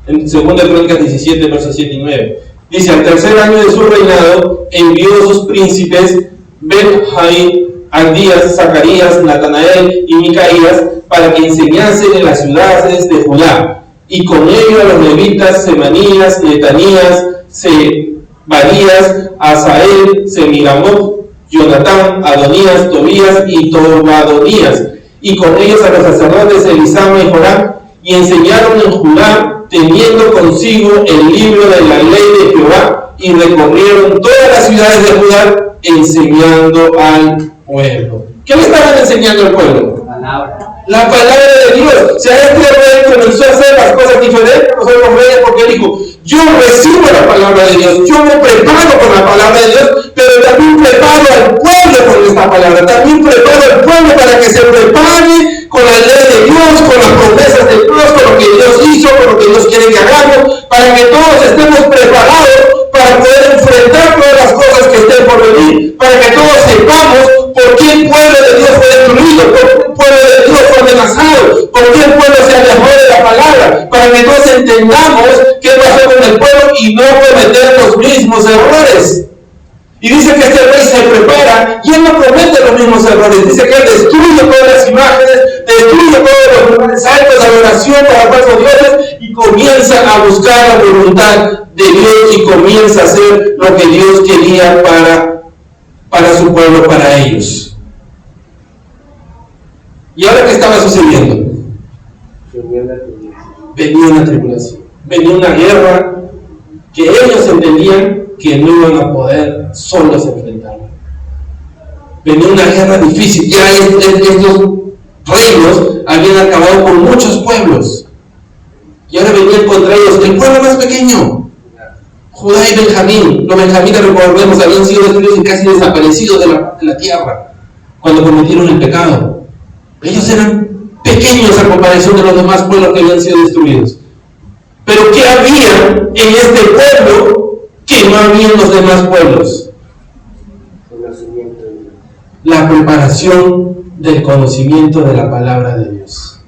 En 2 Crónicas 17, versos 7 y 9. Dice: al tercer año de su reinado, envió a sus príncipes Ben-Hail, Abdías, Zacarías, Natanael y Micaías para que enseñasen en las ciudades de Judá, y con ellos a los levitas Semanías, Netanías, Sebarías, Asael, Semiramot, Jonatán, Adonías, Tobías y Tobadonías, y con ellos a los sacerdotes Elisama y Joram, y enseñaron en Judá, teniendo consigo el libro de la ley de Jehová, y recorrieron todas las ciudades de Judá enseñando al pueblo. ¿Qué le estaban enseñando al pueblo? La palabra de Dios. O sea, este rey comenzó a hacer las cosas diferentes a los otros reyes, porque dijo: yo recibo la palabra de Dios, yo me preparo con la palabra de Dios, pero también preparo al pueblo con esta palabra, también preparo al pueblo para que se prepare con la ley de Dios, con las promesas de Dios, con lo que Dios hizo, con lo que Dios quiere que hagamos, para que todos estemos preparados para poder enfrentar todas las cosas que estén por venir, para que todos sepamos por qué el pueblo de Dios fue destruido, por qué el pueblo de Dios fue amenazado, por qué el pueblo se alejó de la palabra, para que todos entendamos qué pasó con el pueblo y no cometer los mismos errores. Y dice que este rey se prepara y él no comete los mismos errores. Dice que él destruye todas las imágenes, destruye todos los lugares altos de adoración para falsos dioses y comienza a buscar la voluntad de Dios y comienza a hacer lo que Dios quería para su pueblo, para ellos. ¿Y ahora qué estaba sucediendo? Venía una tribulación, venía una guerra que ellos entendían que no iban a poder solos enfrentarla. Venía una guerra difícil. Ya estos reinos habían acabado con muchos pueblos y ahora venían contra ellos el pueblo más pequeño, Judá y Benjamín. Los benjamitas, recordemos, habían sido destruidos y casi desaparecidos de la tierra cuando cometieron el pecado. Ellos eran pequeños a comparación de los demás pueblos que habían sido destruidos. Pero ¿qué había en este pueblo que no había en los demás pueblos? La preparación del conocimiento de la palabra de Dios.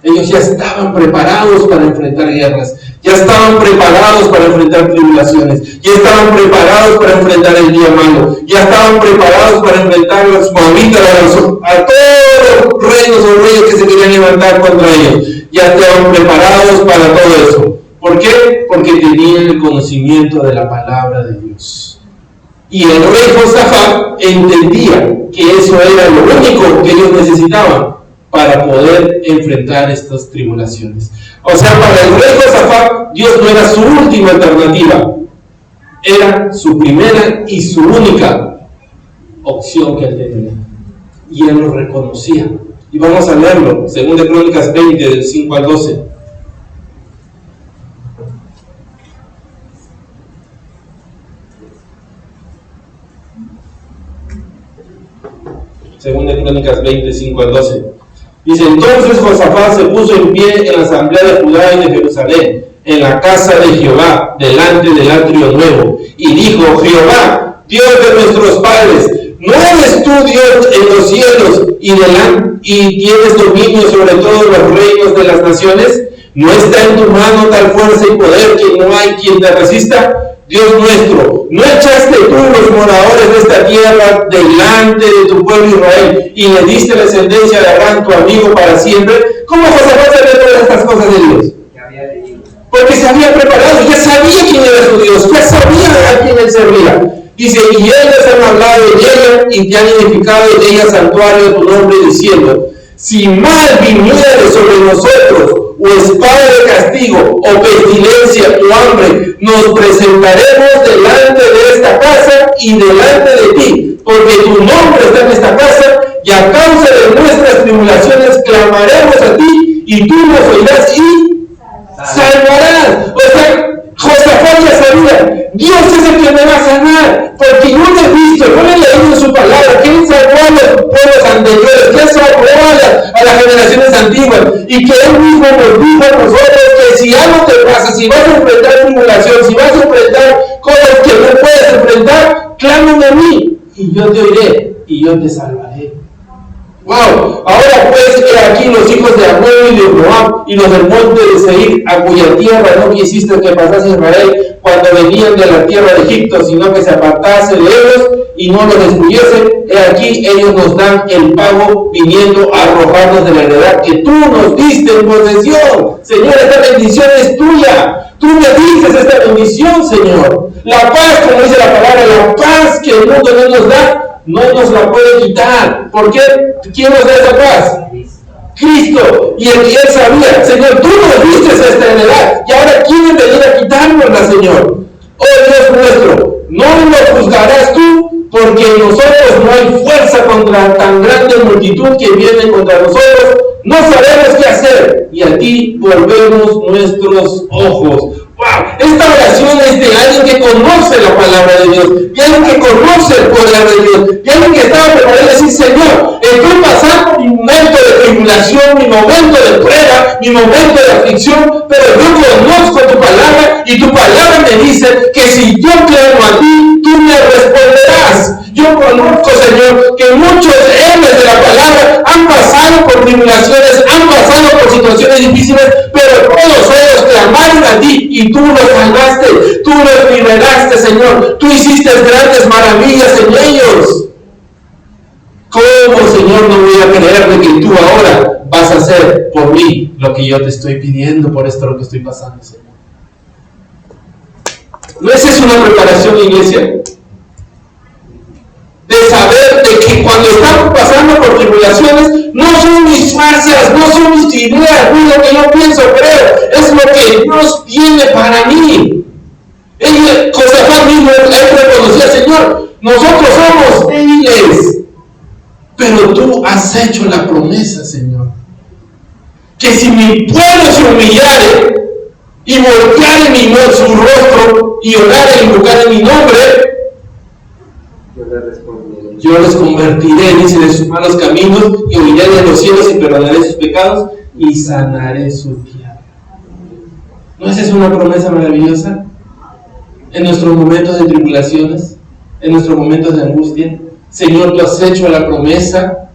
Ellos ya estaban preparados para enfrentar guerras, ya estaban preparados para enfrentar tribulaciones, ya estaban preparados para enfrentar el día malo, ya estaban preparados para enfrentar a los moabitas, a todos los reinos o reyes que se querían levantar contra ellos. Ya estaban preparados para todo eso. ¿Por qué? Porque tenían el conocimiento de la palabra de Dios. Y el rey Josafat entendía que eso era lo único que ellos necesitaban para poder enfrentar estas tribulaciones. O sea, para el rey Josafat, Dios no era su última alternativa, era su primera y su única opción que él tenía. Y él lo reconocía. Y vamos a leerlo, 2 Crónicas 20, del 5 al 12. Crónicas 20, 5 al 12. Dice, entonces Josafat se puso en pie en la asamblea de Judá y de Jerusalén, en la casa de Jehová, delante del atrio nuevo, y dijo, Jehová, Dios de nuestros padres, ¿no eres tú Dios en los cielos y tienes dominio sobre todos los reinos de las naciones? ¿No está en tu mano tal fuerza y poder que no hay quien te resista? Dios nuestro, ¿no echaste tú los moradores de esta tierra delante de tu pueblo Israel y le diste la descendencia de Abraham, tu amigo, para siempre? ¿Cómo Josafat sabía todas estas cosas de Dios? Porque se había preparado, ya sabía quién era su Dios, ya sabía a quién él servía. Dice, y ellos han hablado de ella y te han edificado en ella santuario de tu nombre, diciendo, si mal viniere sobre nosotros, o espada de castigo, o pestilencia, o hambre, nos presentaremos delante de esta casa y delante de ti, porque tu nombre está en esta casa, y a causa de nuestras tribulaciones clamaremos a ti, y tú nos oirás y salvarás. O sea, Josafat ya sabía, Dios es el que me va a sanar, porque yo le he visto, yo le he leído en su palabra, que Él salvó a los pueblos anteriores, que Él salvó a las generaciones antiguas, y que Él mismo nos dijo a nosotros que si algo te pasa, si vas a enfrentar tribulación, si vas a enfrentar cosas que no puedes enfrentar, clámame a mí, y yo te oiré, y yo te salvaré. Wow, ahora pues aquí los hijos de Amón y de Moab y los del monte de Seir, a cuya tierra no quisiste que pasase Israel cuando venían de la tierra de Egipto, sino que se apartase de ellos y no los destruyese, he aquí ellos nos dan el pago viniendo a arrojarnos de la heredad que tú nos diste en posesión. Señor, esta bendición es tuya. Tú me dices esta bendición, Señor. La paz, como dice la palabra, la paz que el mundo no nos da, no nos la puede quitar. ¿Por qué? ¿Quién nos da esa paz? Cristo. Y él sabía, Señor, tú nos diste esta heredad y ahora quieren venir a quitárnosla, Señor. Oh Dios nuestro, no lo juzgarás tú, porque en nosotros no hay fuerza contra tan grande multitud que viene contra nosotros. No sabemos qué hacer y a ti volvemos nuestros ojos. ¡Wow! Esta oración es de alguien que conoce la palabra de Dios, de alguien que conoce el poder de Dios, de alguien que estaba preparado a decir, Señor, estoy pasando mi momento de tribulación, mi momento de prueba, mi momento de aflicción, pero yo conozco tu palabra y tu palabra me dice que si yo clamo a ti, tú me responderás. Yo conozco, Señor, que muchos héroes de la palabra han pasado por tribulaciones, han pasado por situaciones difíciles, pero todos ellos clamaron a ti y tú los salvaste, tú los liberaste, Señor. Tú hiciste grandes maravillas en ellos. ¿Cómo, Señor, no voy a creer de que tú ahora vas a hacer por mí lo que yo te estoy pidiendo por esto lo que estoy pasando, Señor? ¿No es eso una preparación, iglesia? De saber de que cuando estamos pasando por tribulaciones, no son mis fuerzas, no son mis ideas, no es lo que yo pienso, creo, es lo que Dios tiene para mí. Josafat mismo, él reconocía, Señor, nosotros somos débiles, pero tú has hecho la promesa, Señor, que si mi pueblo se humillare y volteare su rostro y orare y invocar en mi nombre, yo les convertiré, dice, de sus malos caminos y oiré de los cielos y perdonaré sus pecados y sanaré su tierra. ¿No es esa una promesa maravillosa? En nuestros momentos de tribulaciones, en nuestros momentos de angustia, Señor, tú has hecho la promesa,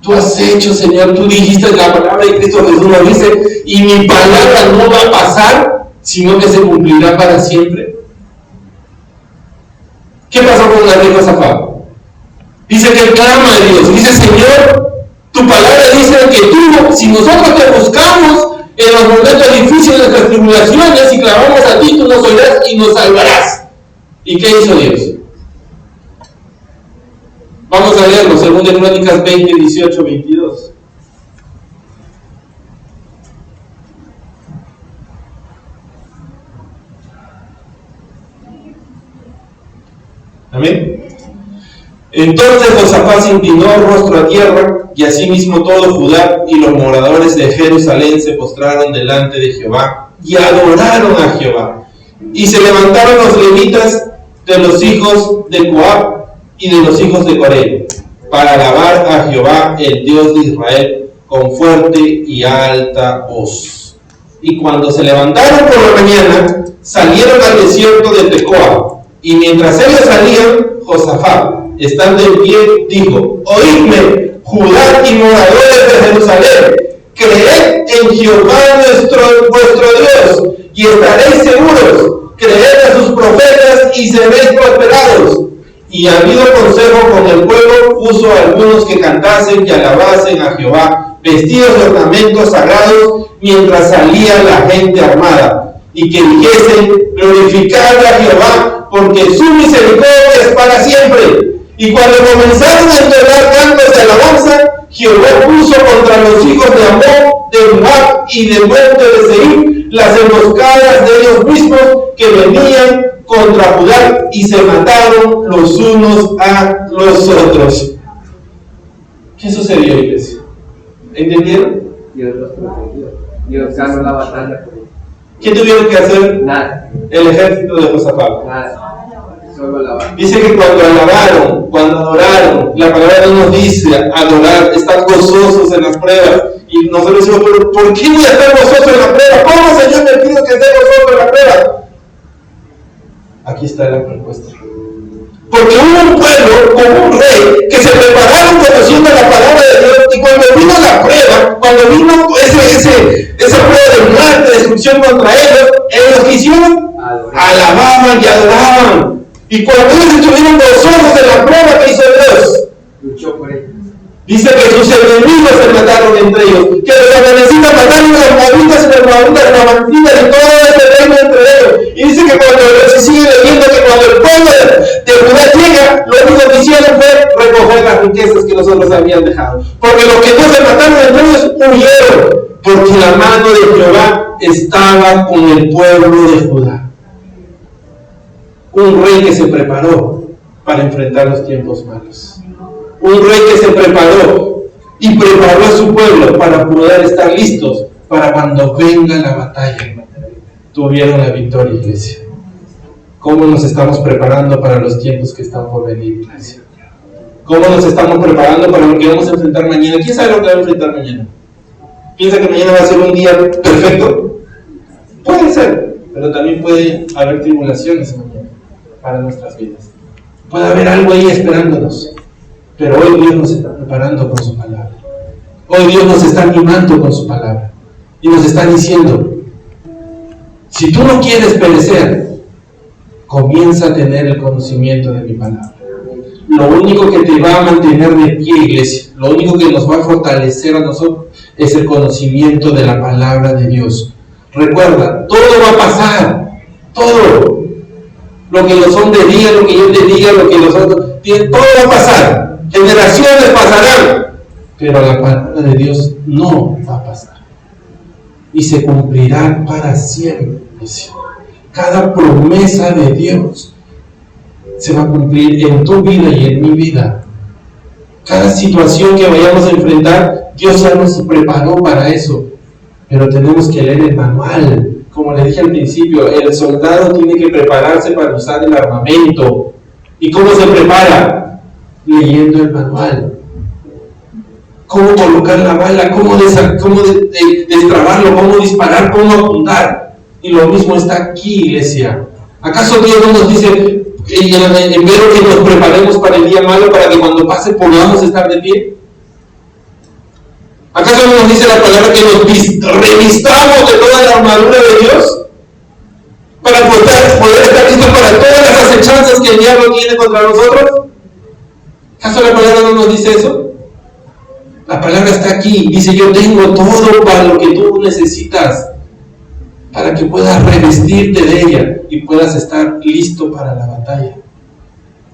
tú has hecho, Señor, tú dijiste la palabra de Cristo Jesús, lo dice, y mi palabra no va a pasar, sino que se cumplirá para siempre. ¿Qué pasó con el rey Josafat? Dice que clama a Dios, dice, Señor, tu palabra dice que tú, si nosotros te buscamos en los momentos difíciles de nuestras tribulaciones y clamamos a ti, tú nos oirás y nos salvarás. ¿Y qué hizo Dios? Vamos a leerlo, 2 Crónicas 20, 18, 22. Amén. Entonces Josafat se inclinó rostro a tierra, y asimismo todo Judá y los moradores de Jerusalén se postraron delante de Jehová y adoraron a Jehová. Y se levantaron los levitas de los hijos de Coab y de los hijos de Coré, para alabar a Jehová, el Dios de Israel, con fuerte y alta voz. Y cuando se levantaron por la mañana, salieron al desierto de Tecoa. Y mientras ellos salían, Josafat, estando en pie, dijo: Oídme, Judá y moradores de Jerusalén, creed en Jehová vuestro Dios, y estaréis seguros. Creed a sus profetas y seréis prosperados. Y habido consejo con el pueblo, puso a algunos que cantasen y alabasen a Jehová, vestidos de ornamentos sagrados, mientras salía la gente armada, y que dijesen: glorificad a Jehová, porque su misericordia es para siempre. Y cuando comenzaron a entonar cantos de alabanza, Jehová puso contra los hijos de Amón, de Moab y del monte de Seir las emboscadas de ellos mismos que venían contra Judá, y se mataron los unos a los otros. ¿Qué sucedió, iglesia? ¿Entendieron? Dios los protegió. Dios ganó la batalla por ellos. ¿Qué tuvieron que hacer? Nada. El ejército de Josafat. Nada. Solo alabar. Dice que cuando alabaron, cuando adoraron, la palabra no nos dice adorar, estar gozosos en las pruebas. Y nosotros decimos: ¿pero por qué voy a estar gozoso en la prueba? ¿Cómo, Señor, me pides que esté gozoso en la prueba? Aquí está la respuesta. Porque hubo un pueblo con un rey que se prepararon conociendo la palabra de Dios, y cuando vino la prueba, cuando vino esa prueba de muerte, destrucción contra ellos ¿qué hicieron? Alababan y adoraban. Y cuando ellos estuvieron gozosos en la prueba, ¿qué hizo Dios? Luchó por ellos. Dice que sus enemigos se mataron entre ellos, que los amanecitas mataron a los moabitas y los moabitas, las amalecitas y todo ese reino entre ellos. Y dice que cuando se sigue leyendo que cuando el pueblo de Judá llega, lo único que hicieron fue recoger las riquezas que los otros habían dejado. Porque los que no se mataron entre ellos huyeron, porque la mano de Jehová estaba con el pueblo de Judá. Un rey que se preparó para enfrentar los tiempos malos. Un rey que se preparó y preparó a su pueblo para poder estar listos para cuando venga la batalla. Tuvieron la victoria, iglesia. ¿Cómo nos estamos preparando para los tiempos que están por venir, iglesia? ¿Cómo nos estamos preparando para lo que vamos a enfrentar mañana? ¿Quién sabe lo que va a enfrentar mañana? ¿Piensa que mañana va a ser un día perfecto? Puede ser, pero también puede haber tribulaciones mañana para nuestras vidas. Puede haber algo ahí esperándonos. Pero hoy Dios nos está preparando con su palabra. Hoy Dios nos está animando con su palabra. Y nos está diciendo: si tú no quieres perecer, comienza a tener el conocimiento de mi palabra. Lo único que te va a mantener de pie, iglesia, lo único que nos va a fortalecer a nosotros es el conocimiento de la palabra de Dios. Recuerda, todo va a pasar. Todo. Lo que los hombres digan, lo que yo te diga, lo que los otros digan, todo va a pasar. Generaciones pasarán, pero la palabra de Dios no va a pasar y se cumplirá para siempre. Cada promesa de Dios se va a cumplir en tu vida y en mi vida. Cada situación que vayamos a enfrentar, Dios ya nos preparó para eso, pero tenemos que leer el manual. Como le dije al principio, el soldado tiene que prepararse para usar el armamento. ¿Y cómo se prepara? Leyendo el manual. Cómo colocar la bala, cómo destrabarlo, cómo disparar, cómo apuntar. Y lo mismo está aquí, iglesia. ¿Acaso Dios no nos dice, en vez de que nos preparemos para el día malo, para que cuando pase podamos estar de pie? ¿Acaso no nos dice la palabra que nos revistamos de toda la armadura de Dios? Para poder estar listos para todas las acechanzas que el diablo tiene contra nosotros. ¿Acaso la palabra no nos dice eso? La palabra está aquí. Dice: yo tengo todo para lo que tú necesitas, para que puedas revestirte de ella y puedas estar listo para la batalla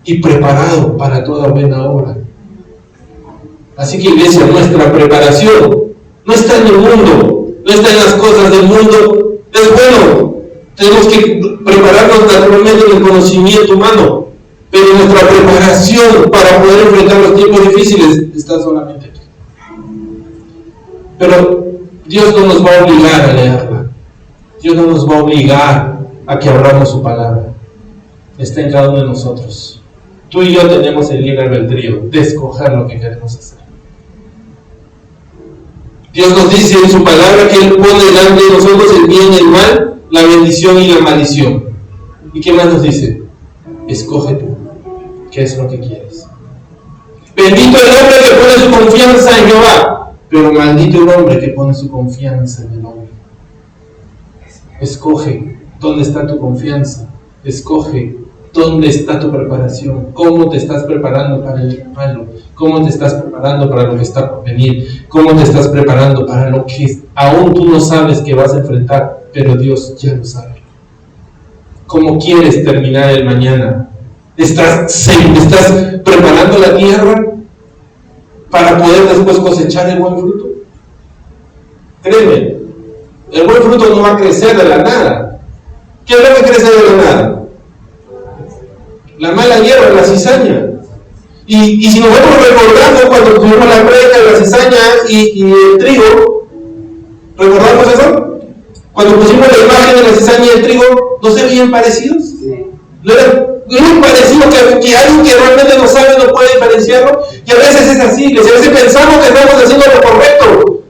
y preparado para toda buena obra. Así que, iglesia, nuestra preparación no está en el mundo, no está en las cosas del mundo. Es bueno, tenemos que prepararnos naturalmente en el conocimiento humano, pero nuestra preparación para poder enfrentar los tiempos difíciles está solamente aquí. Pero Dios no nos va a obligar a leerla. Dios no nos va a obligar a que abramos su palabra. Está en cada uno de nosotros. Tú y yo tenemos el libre albedrío de escoger lo que queremos hacer. Dios nos dice en su palabra que Él pone delante de nosotros el bien y el mal, la bendición y la maldición. ¿Y qué más nos dice? Escoge tú, ¿qué es lo que quieres? Bendito el hombre que pone su confianza en Jehová, pero maldito el hombre que pone su confianza en el hombre. Escoge dónde está tu confianza, escoge dónde está tu preparación, cómo te estás preparando para el día malo, cómo te estás preparando para lo que está por venir, cómo te estás preparando para lo que aún tú no sabes que vas a enfrentar, pero Dios ya lo sabe. ¿Cómo quieres terminar el mañana? ¿Estás preparando la tierra para poder después cosechar el buen fruto? Créeme, el buen fruto no va a crecer de la nada. ¿Qué es lo que crece de la nada? La mala hierba, la cizaña. Y si nos vamos recordando cuando tuvimos la prédica de la cizaña y el trigo, ¿recordamos eso? Cuando pusimos la imagen de la cizaña y el trigo, ¿no se veían parecidos? ¿No eran parecidos que alguien que realmente no sabe no puede diferenciarlo? Y a veces es así, a veces pensamos que estamos haciendo lo correcto.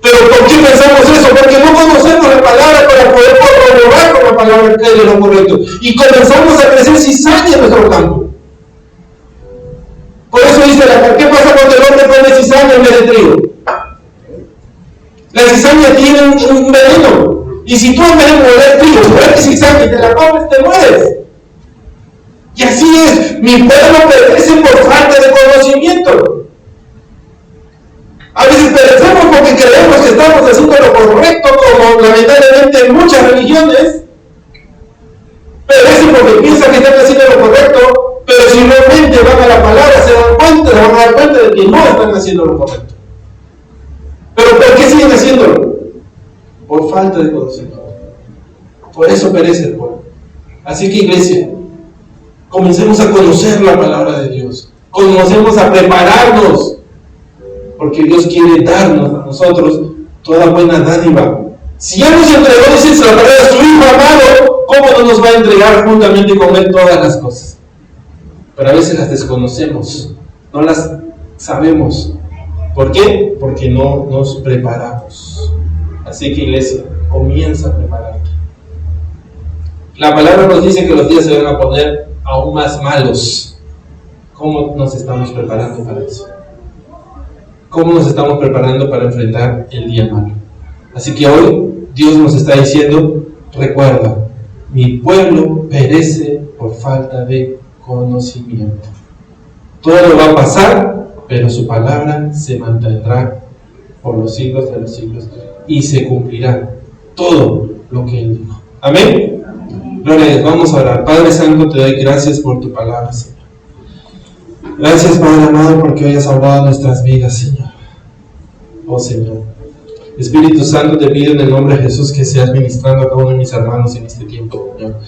¿Pero por qué pensamos eso? Porque no conocemos la palabra para poder corroborar con la palabra que es lo correcto. Y comenzamos a crecer cizaña en nuestro campo. Por eso dice la, ¿qué pasa cuando el hombre pone cizaña en vez de trigo? La cizaña tiene un veneno. Y si tú en vez de moler trigo, mueres cizaña y te la comes, te mueres. Y así es, mi pueblo perece por falta de conocimiento. A veces perecemos porque creemos que estamos haciendo lo correcto, como lamentablemente en muchas religiones. Perecen porque piensan que están haciendo lo correcto, pero si realmente van a la palabra se van a dar cuenta de que no están haciendo lo correcto. ¿Pero por qué siguen haciéndolo? Por falta de conocimiento. Por eso perece el pueblo. Así que, iglesia, comencemos a conocer la palabra de Dios. Comencemos a prepararnos. Porque Dios quiere darnos a nosotros toda buena dádiva. Si ya nos entregó, dice la palabra de su Hijo amado, ¿cómo no nos va a entregar juntamente con Él todas las cosas? Pero a veces las desconocemos, no las sabemos. ¿Por qué? Porque no nos preparamos. Así que, iglesia, comienza a prepararte. La palabra nos dice que los días se van a poner aún más malos. ¿Cómo nos estamos preparando para eso? ¿Cómo nos estamos preparando para enfrentar el día malo? Así que hoy Dios nos está diciendo, recuerda, mi pueblo perece por falta de conocimiento. Todo va a pasar, pero su palabra se mantendrá por los siglos de los siglos y se cumplirá todo lo que Él dijo. Amén. Gloria a Dios. Vamos a orar. Padre Santo, te doy gracias por tu palabra, Señor. Gracias, Padre amado, porque hoy has hablado de nuestras vidas, Señor. Oh Señor. Espíritu Santo, te pido en el nombre de Jesús que seas ministrando a cada uno de mis hermanos en este tiempo, Señor.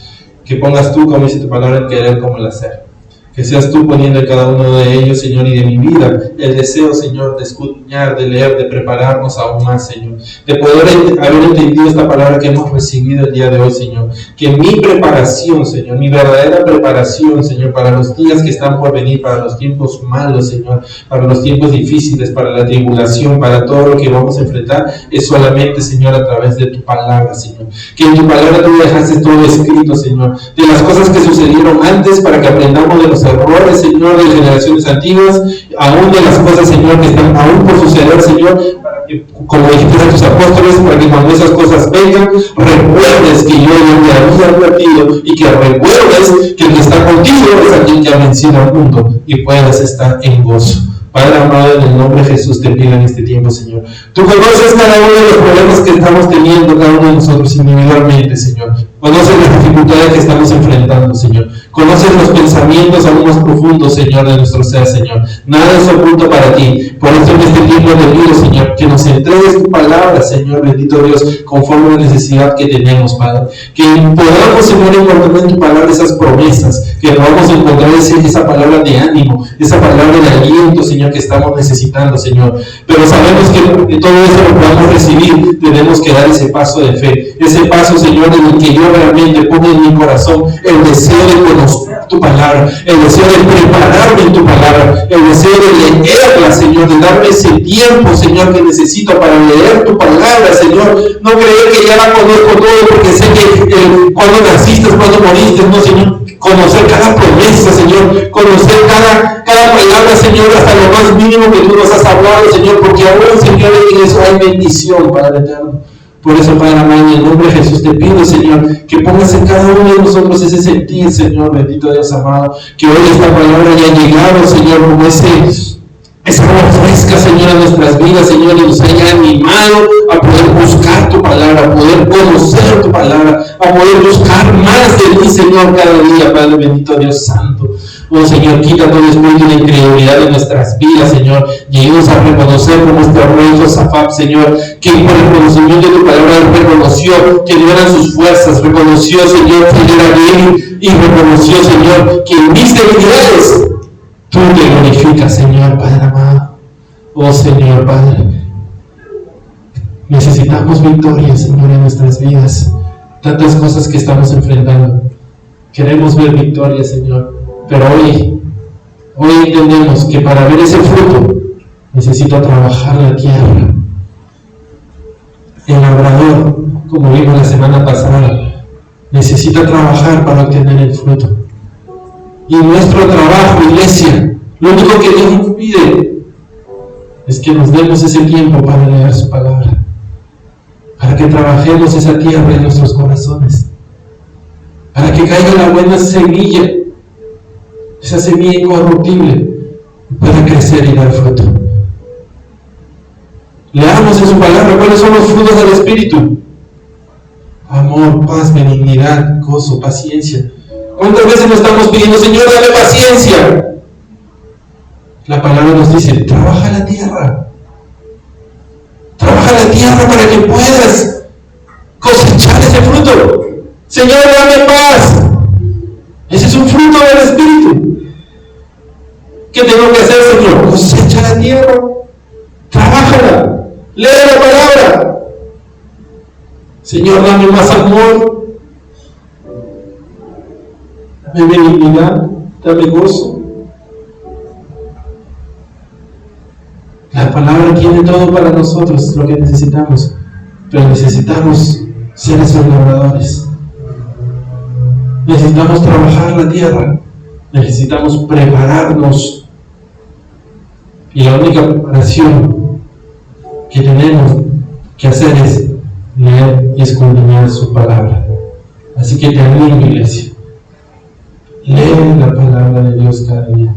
Que pongas tú, como dice tu palabra, el querer como el hacer. Que seas tú poniendo en cada uno de ellos, Señor, y de mi vida, el deseo, Señor, de escudriñar, de leer, de prepararnos aún más, Señor. De poder haber entendido esta palabra que hemos recibido el día de hoy, Señor. Que mi preparación, Señor, mi verdadera preparación, Señor, para los días que están por venir, para los tiempos malos, Señor, para los tiempos difíciles, para la tribulación, para todo lo que vamos a enfrentar, es solamente, Señor, a través de tu palabra, Señor. Que en tu palabra tú dejaste todo escrito, Señor, de las cosas que sucedieron antes para que aprendamos de los errores, Señor, de generaciones antiguas, aún de las cosas, Señor, que están aún por suceder, Señor, para que, como dijiste a tus apóstoles, para que cuando esas cosas vengan, recuerdes que yo te había advertido y que recuerdes que el que está contigo es aquel que ha vencido al mundo y puedas estar en gozo. Padre amado, en el nombre de Jesús te pido en este tiempo, Señor. Tú conoces cada uno de los problemas que estamos teniendo, cada uno de nosotros individualmente, Señor. Conoces las dificultades que estamos enfrentando, Señor. Conoces los pensamientos aún más profundos, Señor, de nuestro ser, Señor. Nada es oculto para ti. Por eso en este tiempo te pido, Señor, que nos entregues tu palabra, Señor, bendito Dios, conforme a la necesidad que tenemos, Padre. Que podamos, Señor, encontrar en tu palabra esas promesas, que podamos encontrar esa palabra de ánimo, esa palabra de aliento, Señor, que estamos necesitando, Señor. Pero sabemos que todo eso lo podamos recibir, tenemos que dar ese paso de fe. Ese paso, Señor, en el que yo realmente pongo en mi corazón el deseo de conocer buscar tu palabra, el deseo de prepararme en tu palabra, el deseo de leerla, Señor, de darme ese tiempo, Señor, que necesito para leer tu palabra, Señor. No creer que ya la conozco todo porque sé que cuando naciste, cuando moriste, no, Señor. Conocer cada promesa, Señor, conocer cada palabra, Señor, hasta lo más mínimo que tú nos has hablado, Señor, porque aún, Señor, en eso hay bendición, Padre eterno. Por eso, Padre amado, en el nombre de Jesús te pido, Señor, que pongas en cada uno de nosotros ese sentir, Señor, bendito Dios amado, que hoy esta palabra haya llegado, Señor, como esa agua fresca, Señor, a nuestras vidas, Señor, y nos haya animado a poder buscar tu palabra, a poder conocer tu palabra, a poder buscar más de ti, Señor, cada día, Padre bendito Dios santo. Oh, Señor, quita todo espíritu de incredulidad de nuestras vidas, Señor. Lleguemos a reconocer como nuestro rey Josafat, Señor, que por el conocimiento de tu palabra él reconoció que no eran sus fuerzas, reconoció, Señor, que él era débil, y reconoció, Señor, que en mis debilidades tú te glorificas, Señor, Padre amado. Oh, Señor, Padre, necesitamos victoria, Señor, en nuestras vidas. Tantas cosas que estamos enfrentando. Queremos ver victoria, Señor. Pero hoy entendemos que para ver ese fruto necesito trabajar la tierra. El labrador, como vimos la semana pasada, necesita trabajar para obtener el fruto. Y nuestro trabajo, iglesia, lo único que Dios nos pide es que nos demos ese tiempo para leer su palabra, para que trabajemos esa tierra en nuestros corazones, para que caiga la buena semilla, esa semilla incorruptible, pueda crecer y dar fruto. Leamos en su palabra cuáles son los frutos del Espíritu: amor, paz, benignidad, gozo, paciencia. ¿Cuántas veces nos estamos pidiendo, Señor, dame paciencia? La palabra nos dice, trabaja la tierra. Trabaja la tierra para que puedas cosechar ese fruto. Señor, dame paz. Ese es un fruto del Espíritu. ¿Qué tengo que hacer, Señor? Cosecha la tierra. Trabájala. Lee la palabra. Señor, dame más amor. Dame benignidad, dame gozo. La palabra tiene todo para nosotros, lo que necesitamos, pero necesitamos ser esos labradores. Necesitamos trabajar la tierra, necesitamos prepararnos. Y la única preparación que tenemos que hacer es leer y escudriñar su palabra. Así que te animo, iglesia. Lee la palabra de Dios cada día.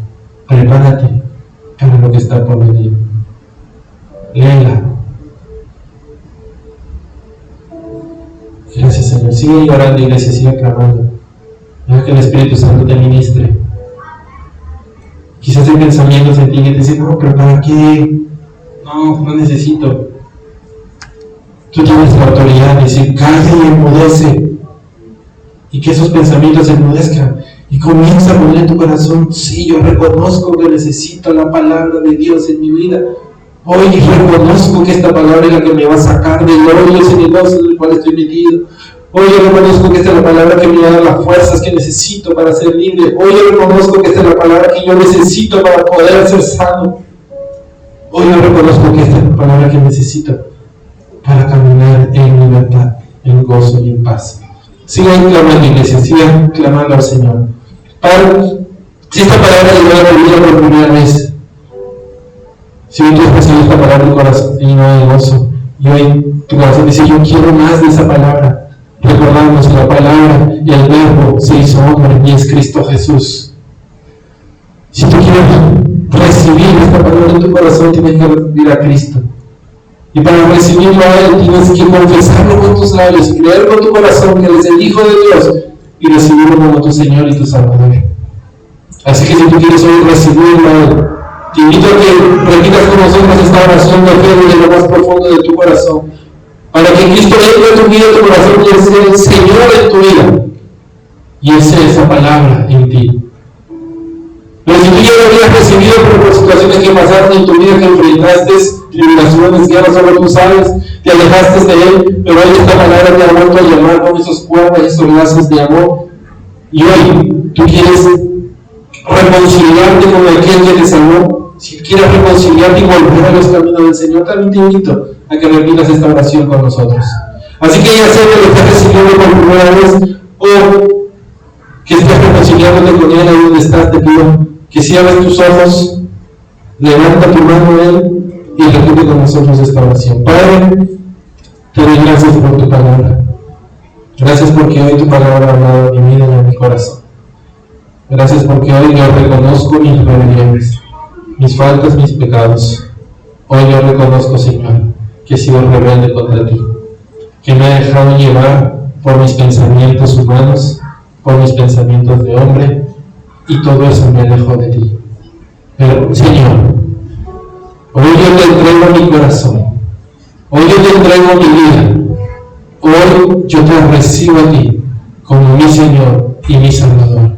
Prepárate para lo que está por venir. Léela. Gracias, Señor. Sigue llorando, iglesia, sigue clamando. Deja que el Espíritu Santo te ministre. Quizás hay pensamientos en ti que te dicen, no, pero ¿para qué? No necesito. Tú tienes la autoridad de decir, calla y enmudece. Y que esos pensamientos se enmudezcan. Y comienza a poner en tu corazón, sí, yo reconozco que necesito la palabra de Dios en mi vida. Hoy reconozco que esta palabra es la que me va a sacar del hoyo cenagoso en el cual estoy metido. Hoy yo reconozco que esta es la palabra que me va a dar las fuerzas que necesito para ser libre. Hoy yo reconozco que esta es la palabra que yo necesito para poder ser sano. Hoy yo reconozco que esta es la palabra que necesito para caminar en libertad, en gozo y en paz. Sigan clamando, iglesia, sigan clamando al Señor. Padre, si esta palabra llegó a tu vida por primera vez, si hoy tú has recibido esta palabra en tu corazón lleno de gozo, y hoy tu corazón dice, yo quiero más de esa palabra, recordamos que la palabra y el verbo se hizo hombre y es Cristo Jesús. Si tú quieres recibir esta palabra en tu corazón, tienes que recibir a Cristo. Y para recibirlo a Él tienes que confesarlo con tus labios, creer con tu corazón que Él es el Hijo de Dios y recibirlo como tu Señor y tu Salvador. Así que si tú quieres hoy recibirlo a Él, te invito a que repitas con nosotros esta oración de fe desde lo más profundo de tu corazón, para que Cristo entre en tu vida, en tu corazón, y Él sea el Señor en tu vida y Él sea esa palabra en ti. Pero si tú ya lo habías recibido por situaciones que pasaron en tu vida, que enfrentaste tribulaciones, guerras, solo tú sabes, te alejaste de Él, pero hoy esta palabra te ha vuelto a llamar con esos cuerdas y esos lazos de amor. Y hoy tú quieres reconciliarte con aquel que te salvó. Si quieres reconciliarte y volver a los caminos del Señor, también te invito a que repitas esta oración con nosotros. Así que ya sea que lo estés recibiendo por primera vez o que estés reconciliándote con Él ahí donde estás, te pido que cierres tus ojos, levanta tu mano a Él y repite con nosotros esta oración. Padre, te doy gracias por tu palabra. Gracias porque hoy tu palabra ha hablado a mi vida y a mi corazón. Gracias porque hoy yo reconozco mis rebeliones, mis faltas, mis pecados. Hoy yo reconozco, Señor, que he sido rebelde contra ti, que me he dejado llevar por mis pensamientos humanos, por mis pensamientos de hombre, y todo eso me alejó de ti. Pero, Señor, hoy yo te entrego mi corazón, hoy yo te entrego mi vida, hoy yo te recibo a ti como mi Señor y mi Salvador.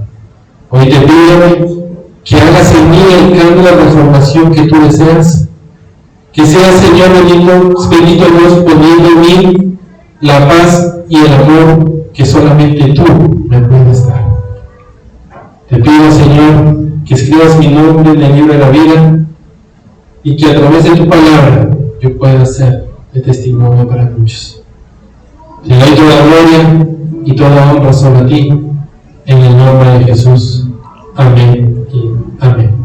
Hoy te pido que hagas en mí el cambio, la transformación que tú deseas, que sea, Señor bendito Dios, poniendo en mí la paz y el amor que solamente tú me puedes dar. Te pido, Señor, que escribas mi nombre en el libro de la vida y que a través de tu palabra yo pueda ser de testimonio para muchos. Te doy toda gloria y toda honra solo a ti, en el nombre de Jesús. Amén y amén.